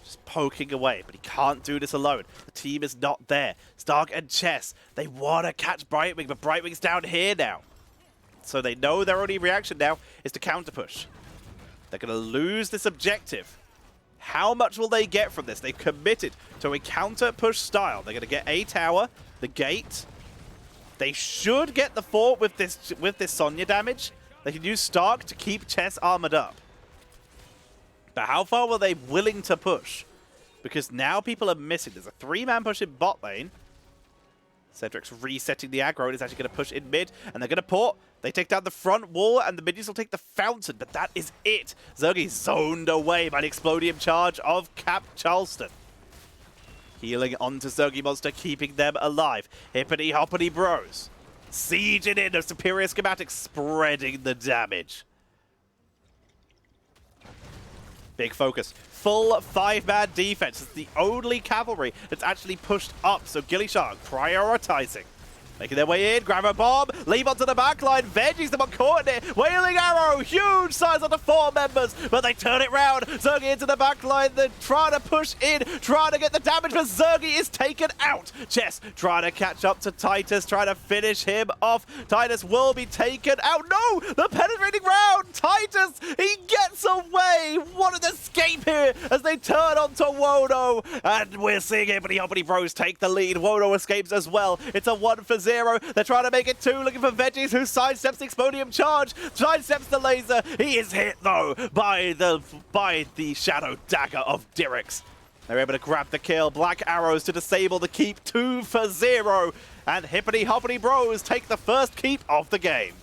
Just poking away, but he can't do this alone. The team is not there. Stark and Chess, they want to catch Brightwing, but Brightwing's down here now. So they know their only reaction now is to counter push. They're going to lose this objective. How much will they get from this? They've committed to a counter-push style. They're going to get a tower, the gate. They should get the fort with this Sonya damage. They can use Stark to keep Chess armored up. But how far were they willing to push? Because now people are missing. There's a 3-man push in bot lane. Cedric's resetting the aggro and is actually going to push in mid, and they're going to port. They take down the front wall, and the minions will take the fountain, but that is it. Zergy zoned away by the Explodium charge of Cap Charleston. Healing onto Zergy Monster, keeping them alive. HippityHoppityBros sieging in a superior schematic, spreading the damage. Big focus. Full 5-man defense. It's the only cavalry that's actually pushed up, so gillyShark prioritizing. Making their way in, grab a bomb, leave onto the backline, Veggie's the one caught in it, Wailing Arrow, huge size on the 4 members, but they turn it round, Zergy into the backline, they're trying to push in, trying to get the damage, but Zergy is taken out. Chess trying to catch up to Titus, trying to finish him off. Titus will be taken out. No, the penetrating round, Titus, he gets away. What an escape here as they turn onto Wono, and we're seeing HippityHoppityBros take the lead. Wono escapes as well. It's a 1-for-0. 0. They're trying to make it 2, looking for Veggies, who sidesteps the Explodium charge, sidesteps the laser. He is hit, though, by the Shadow Dagger of Dirix. They're able to grab the kill. Black arrows to disable the keep, 2 for 0. And HippityHoppityBros take the first keep of the game.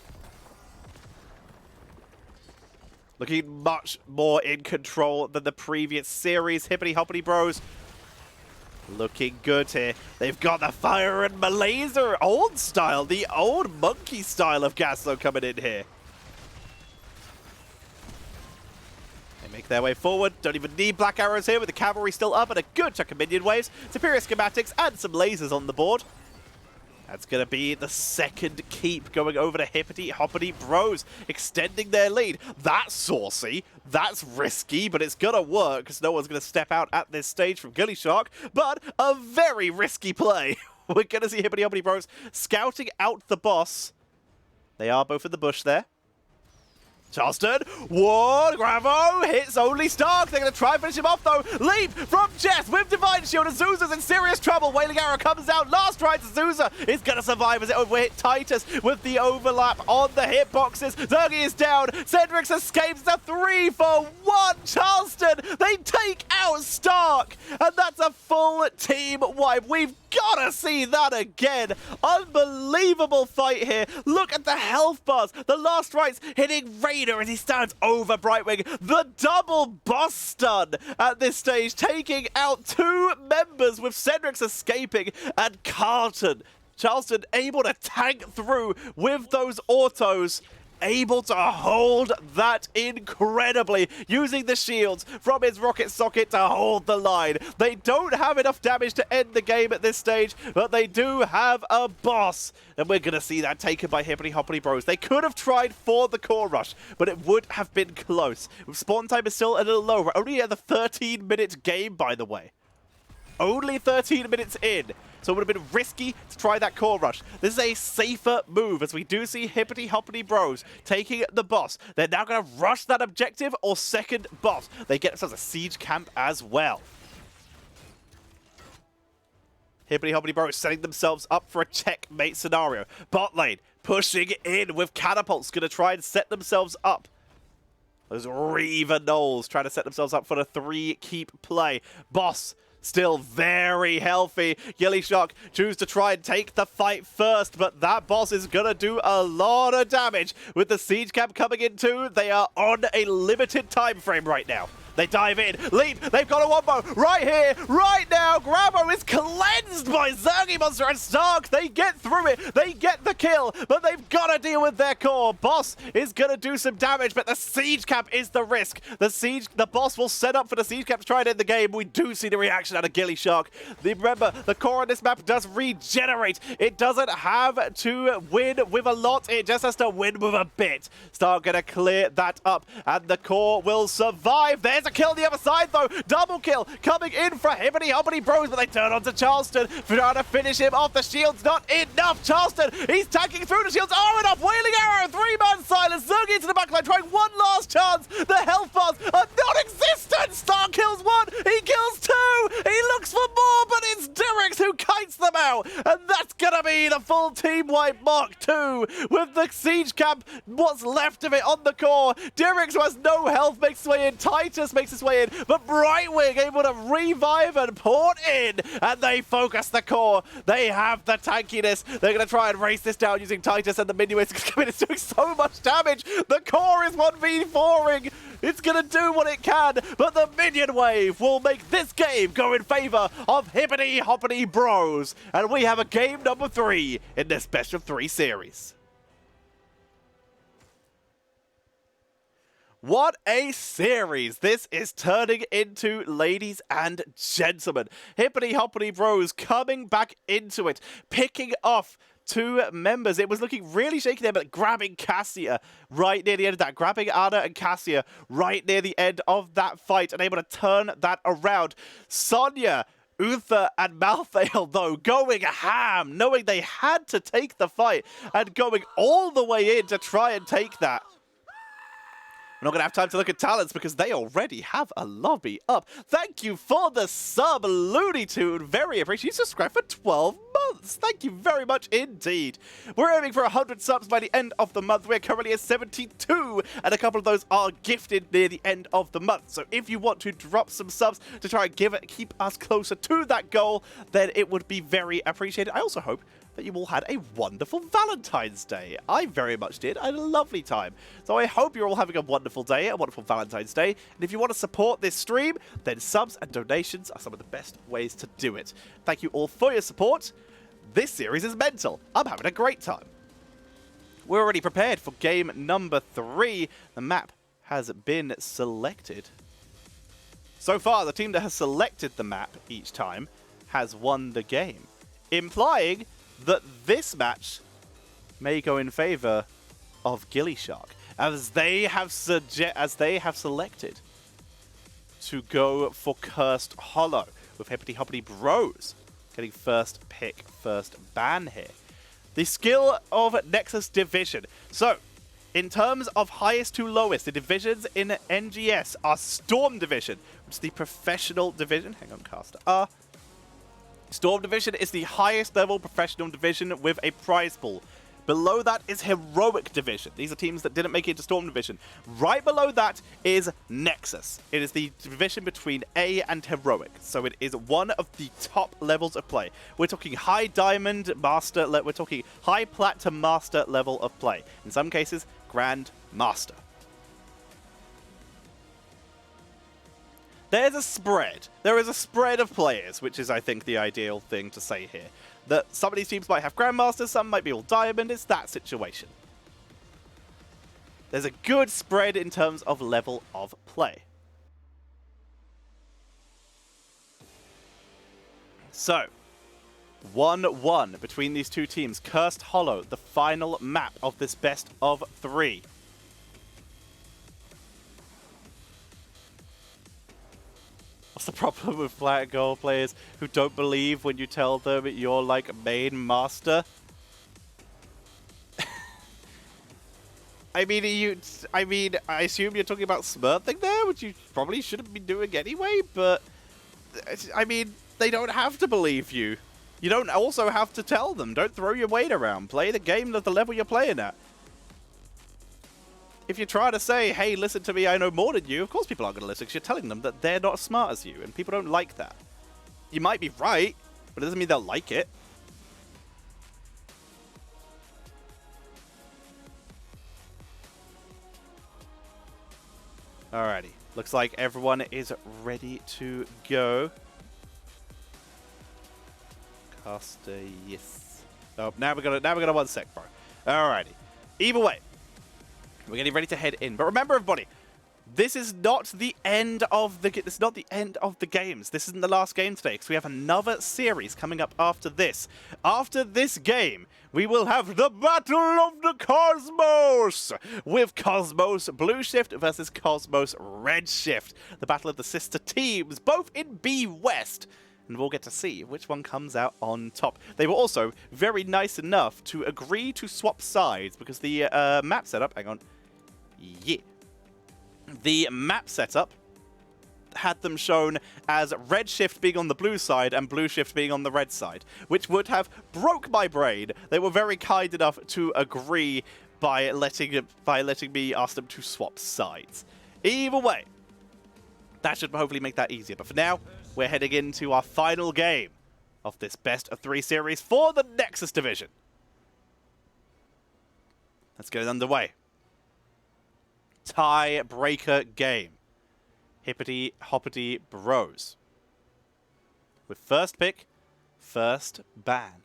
Looking much more in control than the previous series. HippityHoppityBros looking good here. They've got the Fire and Malaser old style, the old monkey style of Gaslo coming in here. They make their way forward. Don't even need black arrows here with the cavalry still up and a good chunk of minion waves. Superior schematics and some lasers on the board. That's going to be the second keep going over to HippityHoppityBros, extending their lead. That's saucy, that's risky, but it's going to work because no one's going to step out at this stage from gillyShark, but a very risky play. We're going to see HippityHoppityBros scouting out the boss. They are both in the bush there. Charleston, one, Gravo, hits only Stark. They're going to try and finish him off, though. Leap from Jess with Divine Shield. Azusa's in serious trouble. Wailing Arrow comes out. Last try to Azusa is going to survive as it overhit Titus with the overlap on the hitboxes. Zergy is down. Cedrix escapes. It's a 3 for 1. Charleston, they take out Stark. And that's a full team wipe. We've got to see that again. Unbelievable fight here. Look at the health bars. The last rights hitting Raider as he stands over Brightwing. The double boss stun at this stage, taking out 2 members with Cedrix escaping and Carlton. Charleston able to tank through with those autos. Able to hold that incredibly, using the shields from his rocket socket to hold the line. They don't have enough damage to end the game at this stage, but they do have a boss. And we're going to see that taken by HippityHoppityBros. They could have tried for the core rush, but it would have been close. Spawn time is still a little low. We're only at the 13-minute game, by the way. Only 13 minutes in. So it would have been risky to try that core rush. This is a safer move, as we do see HippityHoppityBros taking the boss. They're now going to rush that objective or second boss. They get themselves a siege camp as well. HippityHoppityBros setting themselves up for a checkmate scenario. Bot lane pushing in with catapults, going to try and set themselves up. Those Reaver Knolls trying to set themselves up for the 3 keep play. Boss still very healthy. gillyShark choose to try and take the fight first, but that boss is going to do a lot of damage. With the siege camp coming in too, they are on a limited time frame right now. They dive in, leap, they've got a wombo right here, right now. Grabo is cleansed by Zergy Monster and Stark. They get through it, they get the kill, but they've got to deal with their core. Boss is going to do some damage, but the siege cap is the risk. The boss will set up for the siege cap to try and end the game. We do see the reaction out of gillyShark. Remember, the core on this map does regenerate. It doesn't have to win with a lot, it just has to win with a bit. Stark going to clear that up, and the core will survive. There's a kill on the other side, though. Double kill coming in for HippityHoppityBros, but they turn onto Charleston, trying to finish him off. The shield's not enough. Charleston, he's tanking through. The shields are enough. Wailing Arrow, 3-man silence. Zergy into the backline, trying one last chance. The health bars are non-existent. Star kills 1. He kills 2. He looks for more, but it's Dirix who kites them out. And that's going to be the full team wipe Mark 2 with the siege camp, what's left of it on the core. Dirix, who has no health, makes his way in. Titus makes his way in, but Brightwing able to revive and port in, and they focus the core. They have the tankiness. They're going to try and race this down using Titus, and the minion wave is doing so much damage. The core is 1v4ing. It's going to do what it can, but the minion wave will make this game go in favor of HippityHoppityBros, and we have a game number 3 in this best of 3 series. What a series this is turning into, ladies and gentlemen. HippityHoppityBros coming back into it, picking off 2 members. It was looking really shaky there, but grabbing Cassia right near the end of that. Grabbing Anna and Cassia right near the end of that fight and able to turn that around. Sonya, Uther and Malthael, though, going ham, knowing they had to take the fight and going all the way in to try and take that. We're not going to have time to look at talents because they already have a lobby up. Thank you for the sub, Looney Tune. Very appreciated. You subscribed for 12 months. Thank you very much indeed. We're aiming for 100 subs by the end of the month. We're currently at 72, and a couple of those are gifted near the end of the month. So if you want to drop some subs to try and keep us closer to that goal, then it would be very appreciated. I also hope that you all had a wonderful Valentine's Day. I very much did. I had a lovely time. So I hope you're all having a wonderful day, a wonderful Valentine's Day. And if you want to support this stream, then subs and donations are some of the best ways to do it. Thank you all for your support. This series is mental. I'm having a great time. We're already prepared for game number 3. The map has been selected. So far, the team that has selected the map each time has won the game, implying that this match may go in favor of gillyShark, as they have selected to go for Cursed Hollow, with HippityHoppityBros getting first pick, first ban here. The skill of Nexus Division. So, in terms of highest to lowest, the divisions in NGS are Storm Division, which is the professional division. Hang on, caster R. Storm Division is the highest level professional division with a prize pool. Below that is Heroic Division. These are teams that didn't make it to Storm Division. Right below that is Nexus. It is the division between A and Heroic. So it is one of the top levels of play. We're talking high Diamond Master, we're talking high Plat to Master level of play. In some cases, Grand Master. There's a spread. There is a spread of players, which is, I think, the ideal thing to say here. That some of these teams might have Grandmasters, some might be all Diamond. It's that situation. There's a good spread in terms of level of play. So, 1-1 between these two teams. Cursed Hollow, the final map of this best of 3. What's the problem with Black Gold players who don't believe when you tell them you're like main master? I assume you're talking about smurfing there, which you probably shouldn't be doing anyway, but I mean, they don't have to believe you. You don't also have to tell them. Don't throw your weight around. Play the game at the level you're playing at. If you try to say, hey, listen to me, I know more than you, of course people aren't going to listen because you're telling them that they're not as smart as you, and people don't like that. You might be right, but it doesn't mean they'll like it. Alrighty. Looks like everyone is ready to go. Caster, yes. Oh, now we're gonna 1 sec, bro. Alrighty. Either way. We're getting ready to head in. But remember, everybody, this is not the end of the games. This isn't the last game today, because we have another series coming up after this. After this game, we will have the Battle of the Cosmos, with Cosmos Blue Shift versus Cosmos Red Shift. The battle of the sister teams, both in B West. And we'll get to see which one comes out on top. They were also very nice enough to agree to swap sides, because the map setup... Hang on. Yeah. The map setup had them shown as Red Shift being on the blue side and Blue Shift being on the red side, which would have broke my brain. They were very kind enough to agree by letting me ask them to swap sides. Either way, that should hopefully make that easier. But for now, we're heading into our final game of this best of 3 series for the Nexus Division. Let's get it underway. Tiebreaker game. HippityHoppityBros. With first pick, first ban.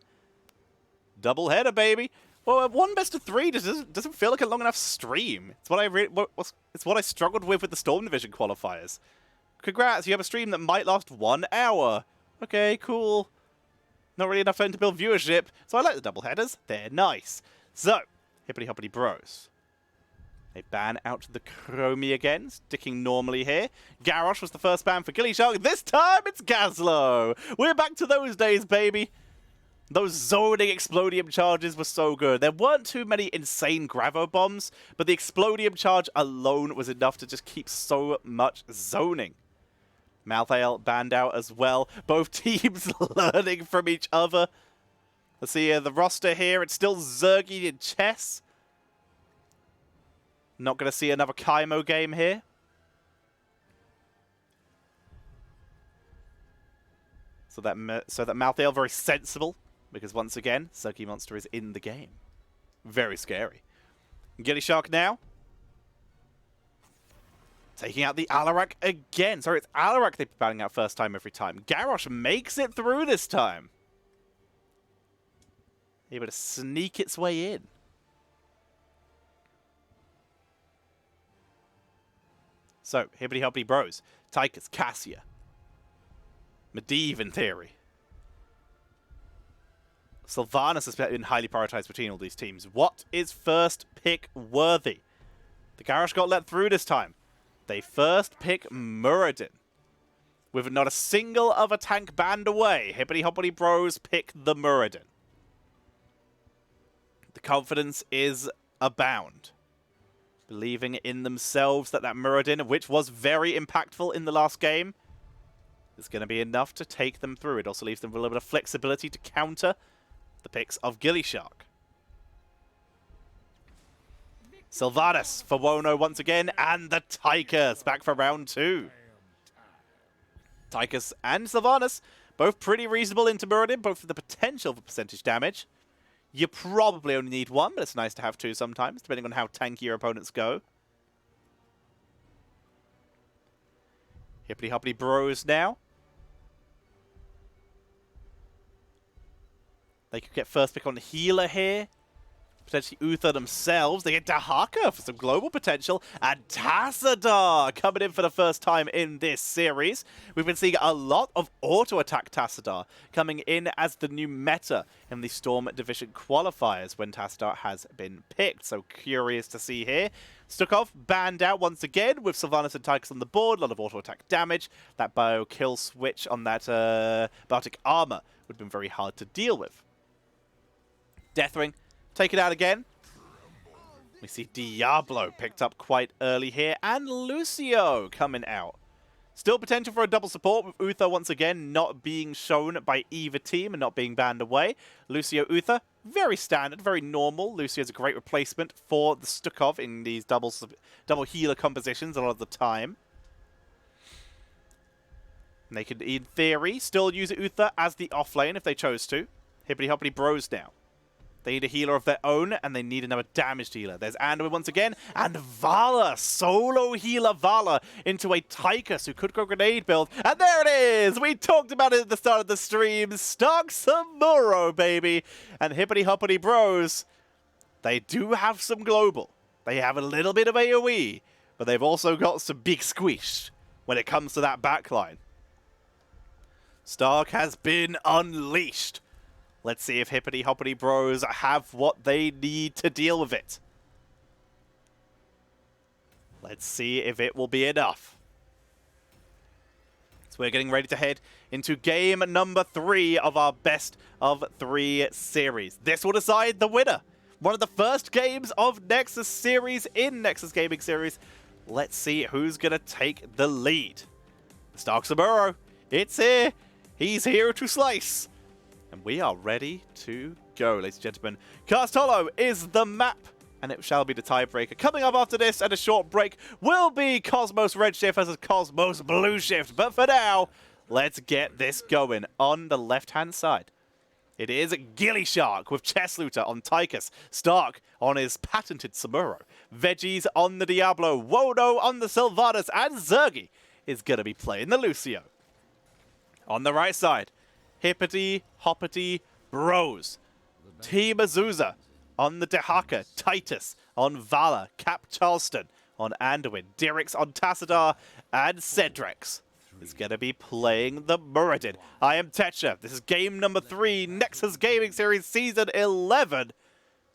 Double header, baby. Well, 1 best of 3 doesn't feel like a long enough stream. It's what I struggled with the Storm Division qualifiers. Congrats, you have a stream that might last 1 hour. Okay, cool. Not really enough time to build viewership, so I like the double headers. They're nice. So, HippityHoppityBros. They ban out the Chromie again, sticking normally here. Garrosh was the first ban for gillyShark. This time it's Gazlo. We're back to those days, baby. Those zoning Explodium charges were so good. There weren't too many insane Gravo bombs, but the Explodium charge alone was enough to just keep so much zoning. Malthael banned out as well. Both teams learning from each other. Let's see the roster here. It's still Zergy and Chess. Not going to see another Kaimo game here. So that Malthael very sensible. Because once again, Zergy Monster is in the game. Very scary. gillyShark now. Taking out the Alarak again. Sorry, it's Alarak they're batting out first time every time. Garrosh makes it through this time. Able to sneak its way in. So, HippityHoppityBros. Tychus, Cassia. Medivh in theory. Sylvanas has been highly prioritized between all these teams. What is first pick worthy? The Garrosh got let through this time. They first pick Muradin. With not a single other tank banned away, HippityHoppityBros pick the Muradin. The confidence is abound. Believing in themselves that Muradin, which was very impactful in the last game, is going to be enough to take them through. It also leaves them with a little bit of flexibility to counter the picks of gillyShark. Sylvanas for Wono once again, and the Tychus back for round 2. Tychus and Sylvanas, both pretty reasonable into Muradin, both for the potential for percentage damage. You probably only need one, but it's nice to have two sometimes, depending on how tanky your opponents go. HippityHoppityBros now. They could get first pick on healer here. Potentially Uther themselves. They get Dahaka for some global potential. And Tassadar coming in for the first time in this series. We've been seeing a lot of auto-attack Tassadar coming in as the new meta in the Storm Division qualifiers when Tassadar has been picked. So curious to see here. Stukov banned out once again with Sylvanas and Tychus on the board. A lot of auto-attack damage. That bio kill switch on that Bardic armor would have been very hard to deal with. Deathwing, take it out again. We see Diablo picked up quite early here, and Lucio coming out. Still potential for a double support with Uther once again not being shown by either team and not being banned away. Lucio Uther, very standard, very normal. Lucio's a great replacement for the Stukov in these double healer compositions a lot of the time. And they could, in theory, still use Uther as the offlane if they chose to. HippityHoppityBros now. They need a healer of their own, and they need another damaged healer. There's Anduin once again, and Vala, solo healer Vala, into a Tychus who could go grenade build. And there it is! We talked about it at the start of the stream. Stark Samuro, baby! And HippityHoppityBros, they do have some global. They have a little bit of AoE, but they've also got some big squish when it comes to that backline. Stark has been unleashed. Let's see if HippityHoppityBros have what they need to deal with it. Let's see if it will be enough. So we're getting ready to head into game number 3 of our best of 3 series. This will decide the winner. One of the first games of Nexus series in Nexus Gaming Series. Let's see who's going to take the lead. Stark Samuro, it's here. He's here to slice. And we are ready to go, ladies and gentlemen. Cast Hollow is the map, and it shall be the tiebreaker. Coming up after this and a short break will be Cosmos Redshift versus Cosmos Blueshift. But for now, let's get this going on the left-hand side. It is gillyShark with Chess Looter on Tychus, Stark on his patented Samuro, Veggies on the Diablo, Wono on the Sylvanas, and Zergy is going to be playing the Lucio. On the right side, HippityHoppityBros. Team Azusa on the Dahaka, Titus on Vala, Cap Charleston on Anduin, Dirix on Tassadar, and Cedrex is going to be playing the Muradin. I am Tetra. This is game number 3, Nexus Gaming Series Season 11.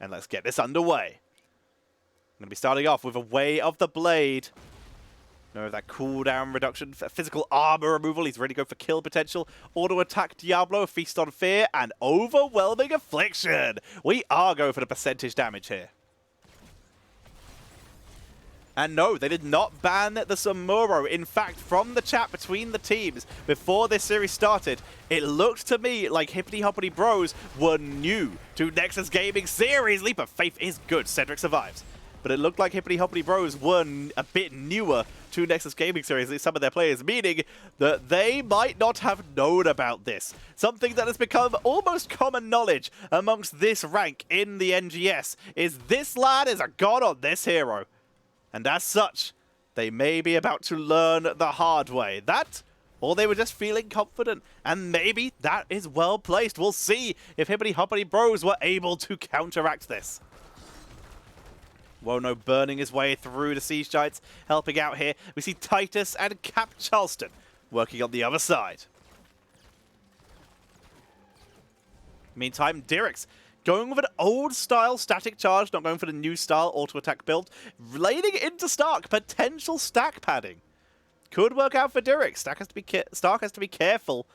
And let's get this underway. I'm going to be starting off with a Way of the Blade. No, that cooldown reduction, physical armor removal. He's ready to go for kill potential. Auto attack Diablo, feast on fear, and overwhelming affliction. We are going for the percentage damage here. And no, they did not ban the Samuro. In fact, from the chat between the teams before this series started, it looked to me like HippityHoppityBros were new to Nexus Gaming Series. Leap of faith is good. Cedric survives. But it looked like HippityHoppityBros were a bit newer to Nexus Gaming Series, at least some of their players, meaning that they might not have known about this. Something that has become almost common knowledge amongst this rank in the NGS is this lad is a god on this hero. And as such, they may be about to learn the hard way. That, or they were just feeling confident, and maybe that is well placed. We'll see if HippityHoppityBros were able to counteract this. Wono burning his way through the Siege Giants, helping out here. We see Titus and Cap Charleston working on the other side. Meantime, Dirix going with an old-style static charge, not going for the new-style auto-attack build. Laning into Stark, potential stack padding. Could work out for Dirix. Stark has to be careful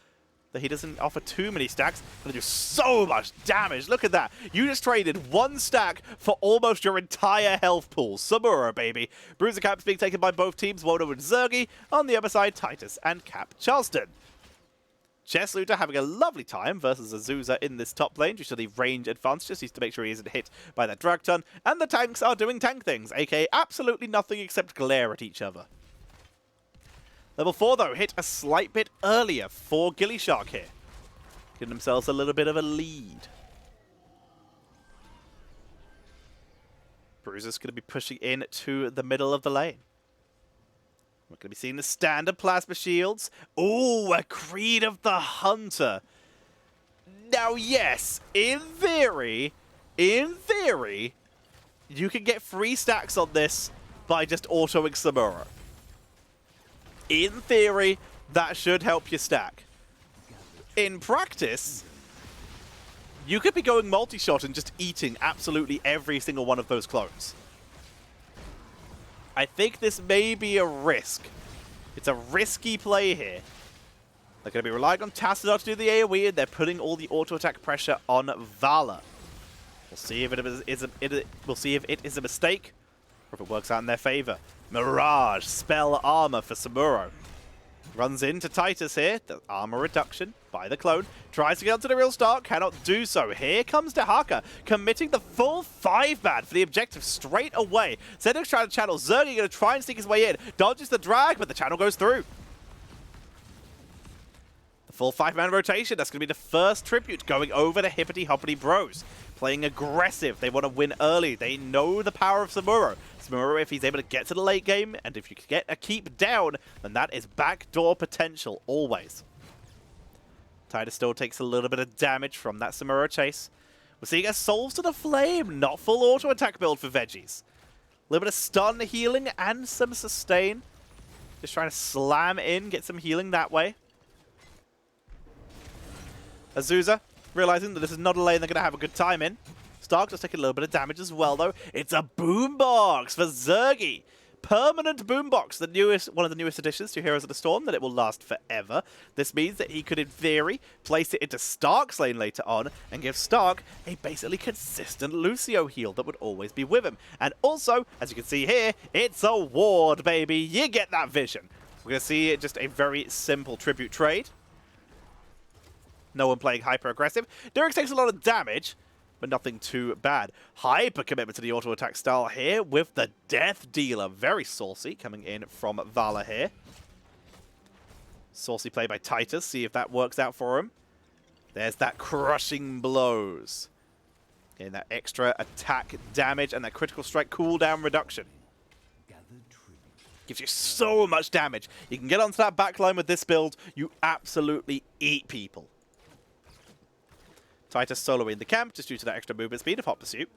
that he doesn't offer too many stacks. Gonna do so much damage. Look at that. You just traded one stack for almost your entire health pool. Samuro, baby. Bruiser Cap's being taken by both teams, Wono and Zergy. On the other side, Titus and Cap Charleston. Chess Looter having a lovely time versus Azusa in this top lane due to the range advantages. He needs to make sure he isn't hit by that drag ton. And the tanks are doing tank things, aka absolutely nothing except glare at each other. Level 4, though, hit a slight bit earlier for gillyShark here. Giving themselves a little bit of a lead. Bruiser's going to be pushing in to the middle of the lane. We're going to be seeing the standard plasma shields. Ooh, a Creed of the Hunter. Now, yes, in theory, you can get 3 stacks on this by just autoing Samuro. In theory, that should help you stack. In practice, you could be going multi-shot and just eating absolutely every single one of those clones. I think this may be a risk. It's a risky play here. They're going to be relying on Tassadar to do the AoE, and they're putting all the auto-attack pressure on Vala. We'll see if it is a mistake, or if it works out in their favor. Mirage, spell armor for Samuro. Runs into Titus here. The armor reduction by the clone. Tries to get onto the real Stark. Cannot do so. Here comes Dehaka, committing the full 5-man for the objective straight away. Cedric's trying to channel. Zergy going to try and sneak his way in. Dodges the drag, but the channel goes through. The full 5-man rotation. That's going to be the first tribute going over to HippityHoppityBros. Playing aggressive. They want to win early. They know the power of Samuro. Samuro, if he's able to get to the late game, and if you can get a keep down, then that is backdoor potential, always. Titus still takes a little bit of damage from that Samuro chase. We're seeing a Souls to the Flame, not full auto-attack build for Veggies. A little bit of stun healing and some sustain. Just trying to slam in, get some healing that way. Azusa, realizing that this is not a lane they're going to have a good time in. Stark just taking a little bit of damage as well, though. It's a boombox for Zergy. Permanent boombox, one of the newest additions to Heroes of the Storm, that it will last forever. This means that he could, in theory, place it into Stark's lane later on and give Stark a basically consistent Lucio heal that would always be with him. And also, as you can see here, it's a ward, baby. You get that vision. We're going to see just a very simple tribute trade. No one playing hyper-aggressive. Dirix takes a lot of damage, but nothing too bad. Hyper commitment to the auto-attack style here with the Death Dealer. Very saucy coming in from Vala here. Saucy play by Titus. See if that works out for him. There's that crushing blows. Getting that extra attack damage and that critical strike cooldown reduction. Gives you so much damage. You can get onto that backline with this build. You absolutely eat people. Titus soloing the camp just due to that extra movement speed of Hot Pursuit.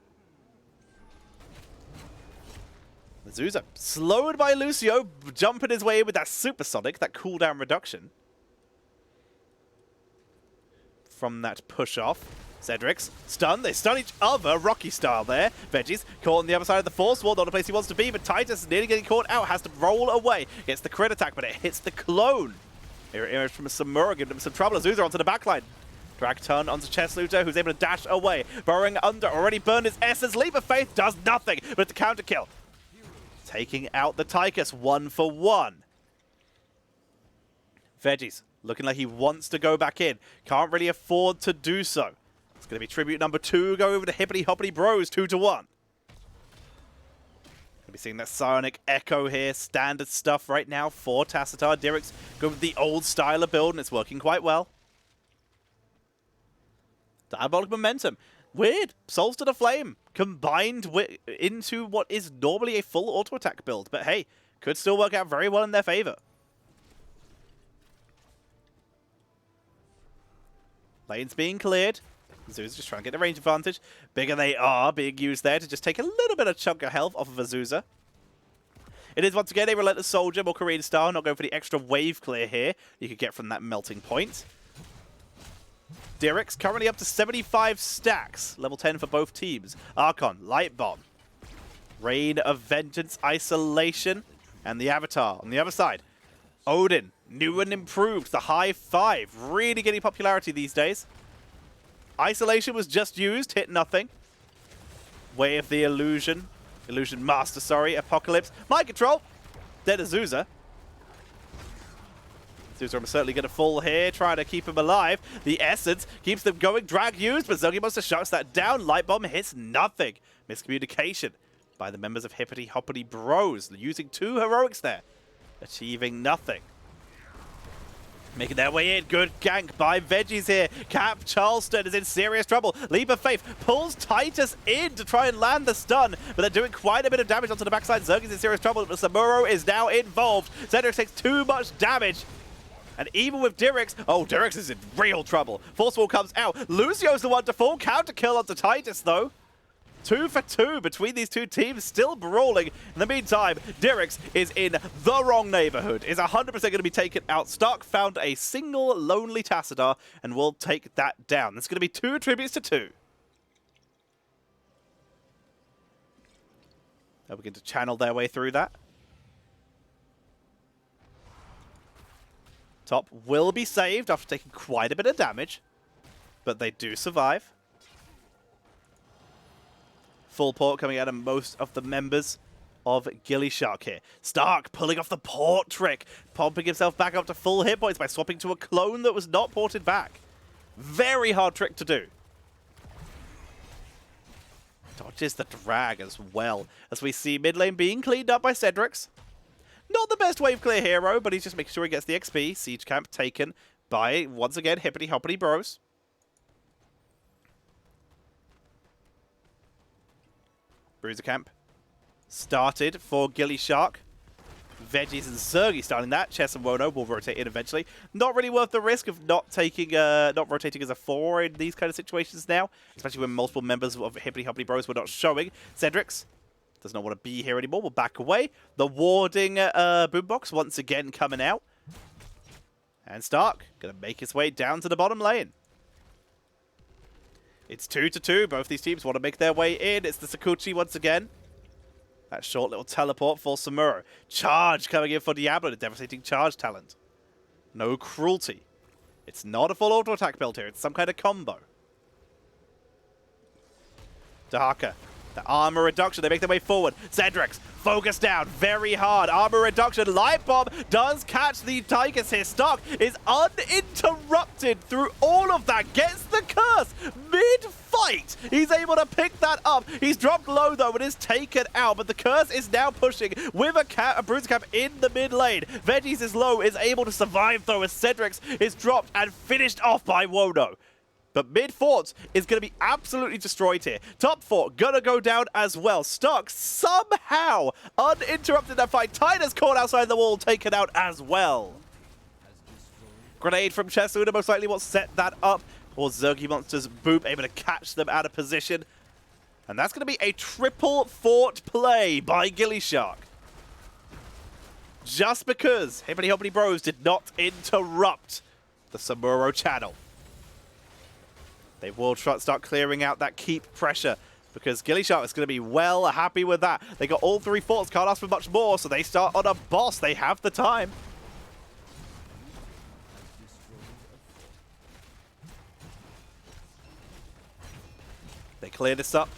Azusa slowed by Lucio, jumping his way with that supersonic, that cooldown reduction. From that push off. Cedric's stun. They stun each other, Rocky style there. Veggies caught on the other side of the Force Wall. Not a place he wants to be, but Titus is nearly getting caught out. Has to roll away. Gets the crit attack, but it hits the clone. Mirror image from Samura, giving him some trouble. Azusa onto the backline. Drag turn onto Chessluto, who's able to dash away. Burrowing under, already burned his essence. Leap of Faith does nothing, but it's the counter kill. Taking out the Tychus, 1 for 1. Veggies looking like he wants to go back in. Can't really afford to do so. It's going to be tribute number 2, go over to HippityHoppityBros, 2 to 1. Going to be seeing that Psionic Echo here, standard stuff right now for Tassadar. Dirik's going with the old style of build, and it's working quite well. Diabolic Momentum. Weird. Souls to the Flame combined into what is normally a full auto attack build, but hey, could still work out very well in their favor. Lane's being cleared. Azusa just trying to get the range advantage. Bigger they are being used there to just take a little bit of chunk of health off of Azusa. It is once again a Relentless Soldier, more Korean style, not going for the extra wave clear here you could get from that melting point. Dirik's currently up to 75 stacks, level 10 for both teams. Archon, Light Bomb, Rain of Vengeance, Isolation, and the Avatar on the other side. Odin, new and improved, the high 5, really getting popularity these days. Isolation was just used, hit nothing. Way of the Illusion, Illusion Master, sorry, Apocalypse. Mind Control, dead Azusa. Azusa are certainly going to fall here, trying to keep him alive. The Essence keeps them going, drag used, but Zogi Monster shuts that down. Light Bomb hits nothing. Miscommunication by the members of HippityHoppityBros, using 2 heroics there. Achieving nothing. Making their way in. Good gank by Veggies here. Cap Charleston is in serious trouble. Leap of Faith pulls Titus in to try and land the stun, but they're doing quite a bit of damage onto the backside. Zerg's in serious trouble, but Samuro is now involved. Cedric takes too much damage. And even with Dirik's, oh, Dirik's is in real trouble. Force Wall comes out. Lucio's the one to fall. Counter kill onto Titus, though. 2 for 2 between these two teams, still brawling. In the meantime, Dirik's is in the wrong neighborhood, is 100% going to be taken out. Stark found a single lonely Tassadar and will take that down. There's going to be 2 tributes to 2. They'll begin to channel their way through that. Top will be saved after taking quite a bit of damage, but they do survive. Full port coming out of most of the members of gillyShark here. Stark pulling off the port trick, pumping himself back up to full hit points by swapping to a clone that was not ported back. Very hard trick to do. Dodges the drag as well, as we see mid lane being cleaned up by Cedric's. Not the best wave clear hero, but he's just making sure he gets the XP. Siege camp taken by, once again, HippityHoppityBros. Bruiser camp started for gillyShark. Veggies and Zergi starting that. Chess and Wono will rotate in eventually. Not really worth the risk of not taking, not rotating as a 4 in these kind of situations now, especially when multiple members of HippityHoppityBros were not showing. Cedric's does not want to be here anymore. We'll back away. The warding boombox once again coming out. And Stark going to make his way down to the bottom lane. It's 2 to 2. Both these teams want to make their way in. It's the Sakuchi once again. That short little teleport for Samuro. Charge coming in for Diablo, the devastating charge talent. No cruelty. It's not a full auto attack build here. It's some kind of combo. Dahaka. The armor reduction, they make their way forward. Cedric's focus down very hard. Armor reduction, Light Bomb does catch the Tigers here. Stark is uninterrupted through all of that. Gets the curse mid-fight. He's able to pick that up. He's dropped low though and is taken out, but the curse is now pushing with a bruiser cap in the mid lane. Veggies is low, is able to survive though as Cedric's is dropped and finished off by Wono. But mid-fort is going to be absolutely destroyed here. Top 4 going to go down as well. Stark somehow uninterrupted that fight. Titus caught outside the wall, taken out as well. Grenade from Chessuda most likely will set that up. Or Zergi Monster's Boop able to catch them out of position. And that's going to be a triple fort play by gillyShark. Just because HippityHoppityBros did not interrupt the Samuro channel. They will start clearing out that keep pressure, because gillyShark is going to be well happy with that. They got all 3 forts, can't ask for much more, so they start on a boss. They have the time. They clear this up.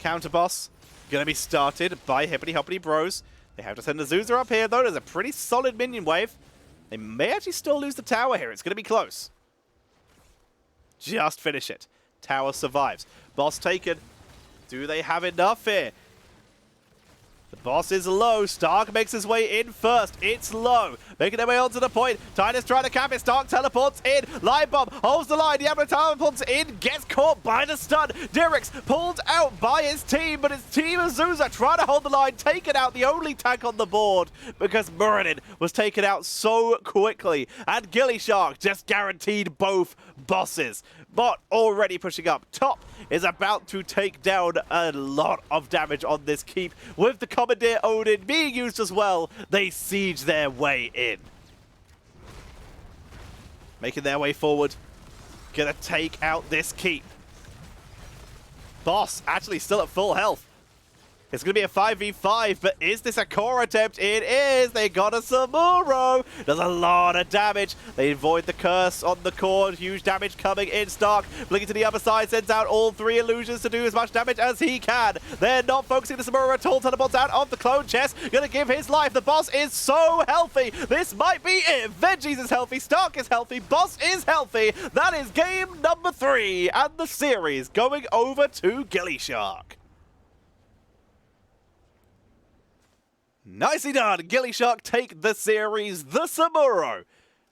Counter boss going to be started by HippityHoppityBros. They have to send the Zuza up here, though. There's a pretty solid minion wave. They may actually still lose the tower here. It's going to be close. Just finish it. Tower survives. Boss taken. Do they have enough here? The boss is low. Stark makes his way in first. It's low. Making their way onto the point. Titus trying to cap it. Stark teleports in. Line bomb holds the line. Diablo teleports in. Gets caught by the stun. Dirix pulled out by his team, but his team of Zuza trying to hold the line. Taken out, the only tank on the board, because Muradin was taken out so quickly. And gillyShark just guaranteed both bosses. But already pushing up. Top is about to take down a lot of damage on this keep. With the Commandeer Odin being used as well, they siege their way in. Making their way forward. Gonna take out this keep. Boss actually still at full health. It's going to be a 5v5, but is this a core attempt? It is! They got a Samuro! Does a lot of damage. They avoid the curse on the core. Huge damage coming in. Stark blinking to the other side, sends out all 3 illusions to do as much damage as he can. They're not focusing the Samuro at all. Teleports out of the clone chest. Going to give his life. The boss is so healthy. This might be it. Veggies is healthy. Stark is healthy. Boss is healthy. That is game number 3. And the series going over to gillyShark. Nicely done. gillyShark take the series. The Samuro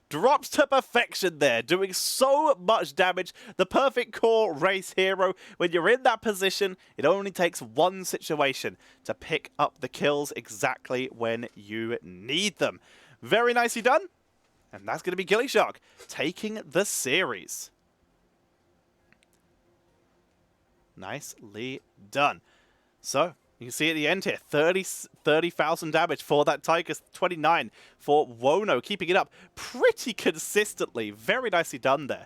drops to perfection there, doing so much damage. The perfect core race hero. When you're in that position, it only takes one situation to pick up the kills exactly when you need them. Very nicely done. And that's going to be gillyShark taking the series. Nicely done. So, you can see at the end here, 30,000 damage for that Tychus, 29 for Wono, keeping it up pretty consistently. Very nicely done there.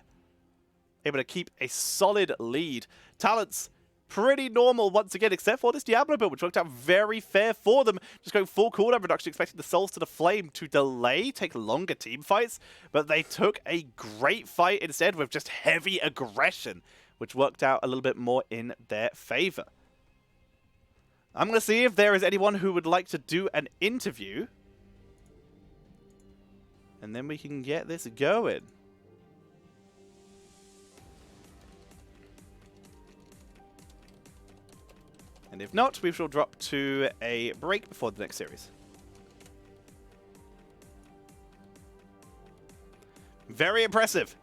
Able to keep a solid lead. Talents, pretty normal once again, except for this Diablo build, which worked out very fair for them. Just going full cooldown reduction, expecting the Souls to the Flame to delay, take longer team fights, but they took a great fight instead with just heavy aggression, which worked out a little bit more in their favor. I'm going to see if there is anyone who would like to do an interview. And then we can get this going. And if not, we shall drop to a break before the next series. Very impressive.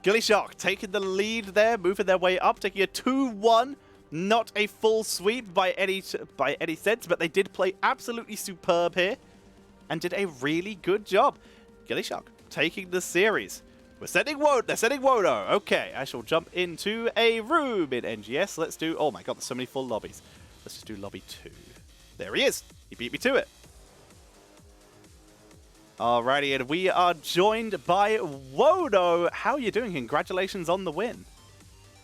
gillyShark taking the lead there, moving their way up, taking a 2-1. Not a full sweep by any sense, but they did play absolutely superb here and did a really good job. gillyShark taking the series. They're sending Wono. Okay, I shall jump into a room in NGS. Let's do... Oh my god, there's so many full lobbies. Let's just do lobby 2. There he is. He beat me to it. Alrighty, and we are joined by Wono. How are you doing? Congratulations on the win.